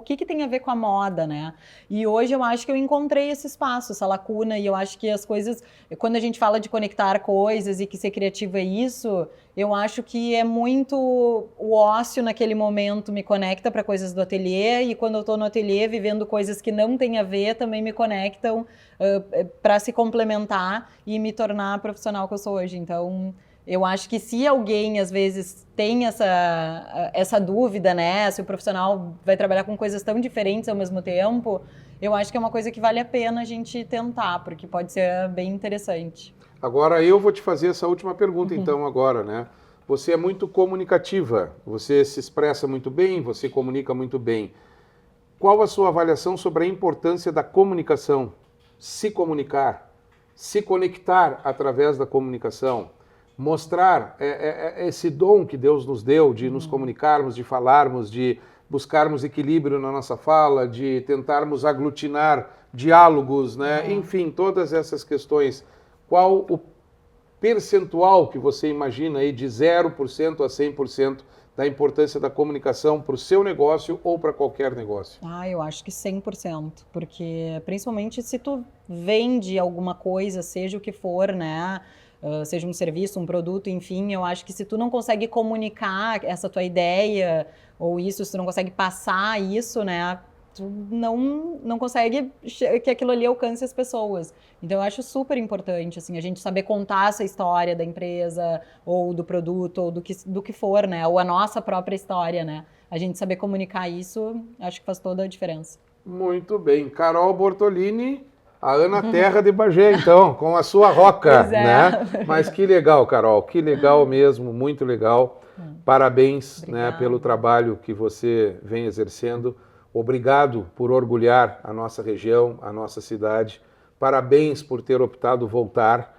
que tem a ver com a moda, né? E hoje eu acho que eu encontrei esse espaço, essa lacuna, e eu acho que as coisas, quando a gente fala de conectar coisas e que ser criativo é isso, eu acho que é muito o ócio naquele momento me conecta para coisas do ateliê, e quando eu estou no ateliê vivendo coisas que não têm a ver, também me conectam para se complementar e me tornar a profissional que eu sou hoje. Então, eu acho que se alguém, às vezes, tem essa dúvida, né? Se o profissional vai trabalhar com coisas tão diferentes ao mesmo tempo, eu acho que é uma coisa que vale a pena a gente tentar, porque pode ser bem interessante. Agora eu vou te fazer essa última pergunta, então, agora, né? Você é muito comunicativa, você se expressa muito bem, você comunica muito bem. Qual a sua avaliação sobre a importância da comunicação? Se comunicar, se conectar através da comunicação, mostrar esse dom que Deus nos deu de nos comunicarmos, de falarmos, de buscarmos equilíbrio na nossa fala, de tentarmos aglutinar diálogos, né? Enfim, todas essas questões. Qual o percentual que você imagina aí de 0% a 100% da importância da comunicação para o seu negócio ou para qualquer negócio? Eu acho que 100%, porque principalmente se tu vende alguma coisa, seja o que for, né? Seja um serviço, um produto, enfim, eu acho que se tu não consegue comunicar essa tua ideia ou isso, se tu não consegue passar isso, né, tu não consegue que aquilo ali alcance as pessoas. Então eu acho super importante, assim, a gente saber contar essa história da empresa ou do produto ou do que for, né, ou a nossa própria história, né, a gente saber comunicar isso, acho que faz toda a diferença. Muito bem. Carol Bortolini, a Ana Terra de Bagé, então, com a sua roca, né? Mas que legal, Carol, que legal mesmo, muito legal. Parabéns, né, pelo trabalho que você vem exercendo. Obrigado por orgulhar a nossa região, a nossa cidade. Parabéns por ter optado voltar,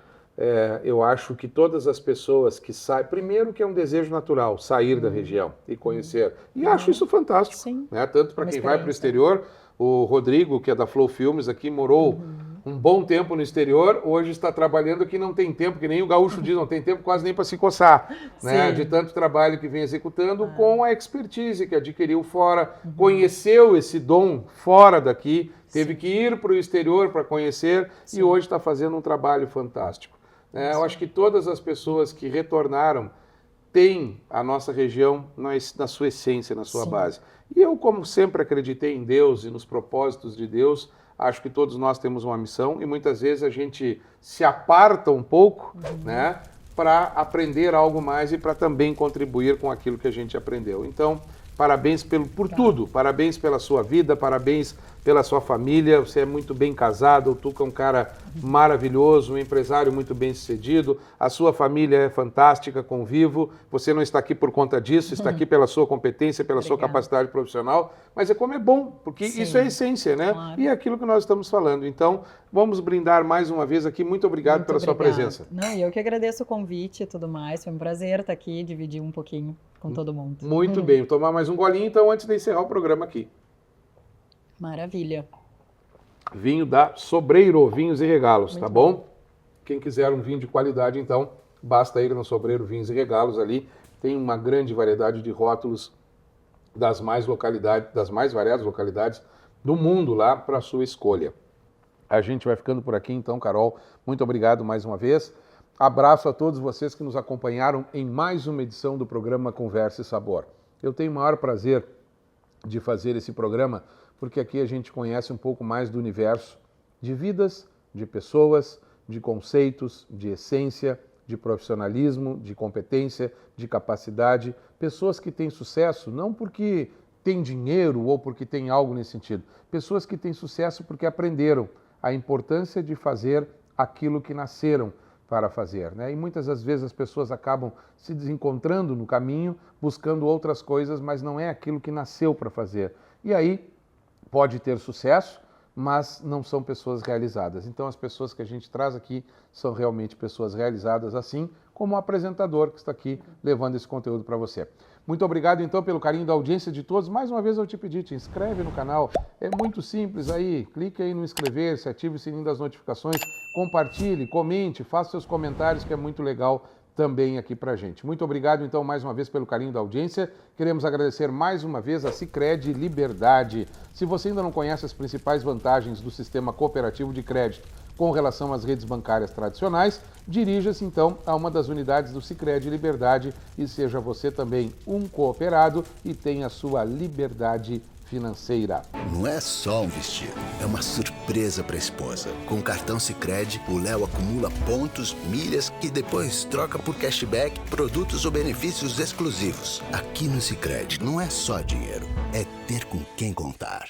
eu acho que todas as pessoas que saem, primeiro que é um desejo natural, sair da região e conhecer. E acho isso fantástico. Sim. Né? Tanto para Uma quem vai para o experiência. exterior, o Rodrigo, que é da Flow Filmes aqui, morou um bom tempo no exterior, hoje está trabalhando aqui, não tem tempo, que nem o gaúcho diz, não tem tempo quase nem para se coçar, né? Sim. De tanto trabalho que vem executando com a expertise que adquiriu fora, conheceu esse dom fora daqui, teve que ir para o exterior para conhecer e hoje está fazendo um trabalho fantástico. Eu acho que todas as pessoas que retornaram têm a nossa região na sua essência, na sua base. E eu, como sempre acreditei em Deus e nos propósitos de Deus, acho que todos nós temos uma missão e muitas vezes a gente se aparta um pouco, né, para aprender algo mais e para também contribuir com aquilo que a gente aprendeu. Então, parabéns por tudo, parabéns pela sua vida, parabéns pela sua família, você é muito bem casado, o Tuca é um cara maravilhoso, um empresário muito bem sucedido, a sua família é fantástica, convivo, você não está aqui por conta disso, está aqui pela sua competência, pela sua capacidade profissional, mas é como é bom, porque isso é a essência, né? Claro. E é aquilo que nós estamos falando. Então, vamos brindar mais uma vez aqui, muito obrigado pela sua presença. Não, e eu que agradeço o convite e tudo mais, foi um prazer estar aqui e dividir um pouquinho com todo mundo. Muito bem, vou tomar mais um golinho então antes de encerrar o programa aqui. Maravilha. Vinho da Sobreiro, Vinhos e Regalos, Muito tá bom? Quem quiser um vinho de qualidade, então, basta ir no Sobreiro Vinhos e Regalos ali. Tem uma grande variedade de rótulos das mais variadas localidades do mundo lá para a sua escolha. A gente vai ficando por aqui, então, Carol. Muito obrigado mais uma vez. Abraço a todos vocês que nos acompanharam em mais uma edição do programa Conversa e Sabor. Eu tenho o maior prazer de fazer esse programa porque aqui a gente conhece um pouco mais do universo de vidas, de pessoas, de conceitos, de essência, de profissionalismo, de competência, de capacidade. Pessoas que têm sucesso não porque têm dinheiro ou porque têm algo nesse sentido. Pessoas que têm sucesso porque aprenderam a importância de fazer aquilo que nasceram para fazer, né? E muitas das vezes as pessoas acabam se desencontrando no caminho, buscando outras coisas, mas não é aquilo que nasceu para fazer. E aí pode ter sucesso, mas não são pessoas realizadas. Então as pessoas que a gente traz aqui são realmente pessoas realizadas, assim como o apresentador que está aqui levando esse conteúdo para você. Muito obrigado então pelo carinho da audiência de todos. Mais uma vez eu te pedi, te inscreve no canal. É muito simples aí. Clique aí no inscrever-se, ative o sininho das notificações, compartilhe, comente, faça seus comentários, que é muito legal também aqui pra gente. Muito obrigado então mais uma vez pelo carinho da audiência. Queremos agradecer mais uma vez a Sicredi Liberdade. Se você ainda não conhece as principais vantagens do sistema cooperativo de crédito com relação às redes bancárias tradicionais, dirija-se então a uma das unidades do Sicredi Liberdade e seja você também um cooperado e tenha sua liberdade financeira. Não é só um vestido, é uma surpresa para a esposa. Com o cartão Sicredi, o Léo acumula pontos, milhas que depois troca por cashback, produtos ou benefícios exclusivos. Aqui no Sicredi não é só dinheiro, é ter com quem contar.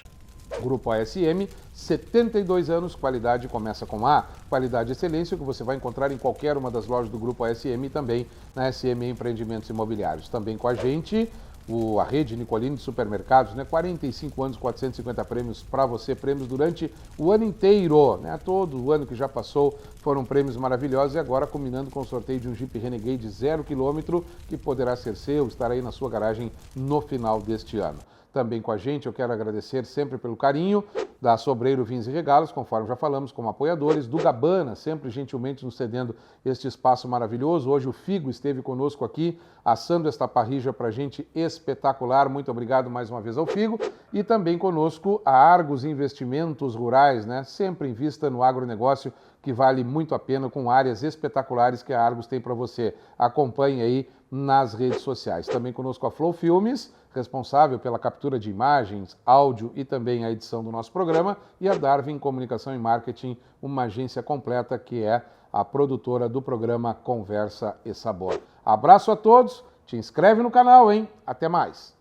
Grupo ASM, 72 anos, qualidade começa com A, qualidade e excelência, que você vai encontrar em qualquer uma das lojas do Grupo ASM e também na SM Empreendimentos Imobiliários. Também com a gente, a rede Nicolini de supermercados, né? 45 anos, 450 prêmios para você, prêmios durante o ano inteiro, né? Todo o ano que já passou foram prêmios maravilhosos e agora combinando com o sorteio de um Jeep Renegade 0 km que poderá ser seu, estará aí na sua garagem no final deste ano. Também com a gente, eu quero agradecer sempre pelo carinho da Sobreiro Vinhos e Regalos, conforme já falamos, como apoiadores, do Gabana, sempre gentilmente nos cedendo este espaço maravilhoso. Hoje o Figo esteve conosco aqui, assando esta parrija para a gente espetacular. Muito obrigado mais uma vez ao Figo. E também conosco a Argos Investimentos Rurais, né? Sempre invista no agronegócio, que vale muito a pena, com áreas espetaculares que a Argos tem para você. Acompanhe aí nas redes sociais. Também conosco a Flow Filmes, responsável pela captura de imagens, áudio e também a edição do nosso programa, e a Darwin Comunicação e Marketing, uma agência completa que é a produtora do programa Conversa e Sabor. Abraço a todos, te inscreve no canal, hein? Até mais!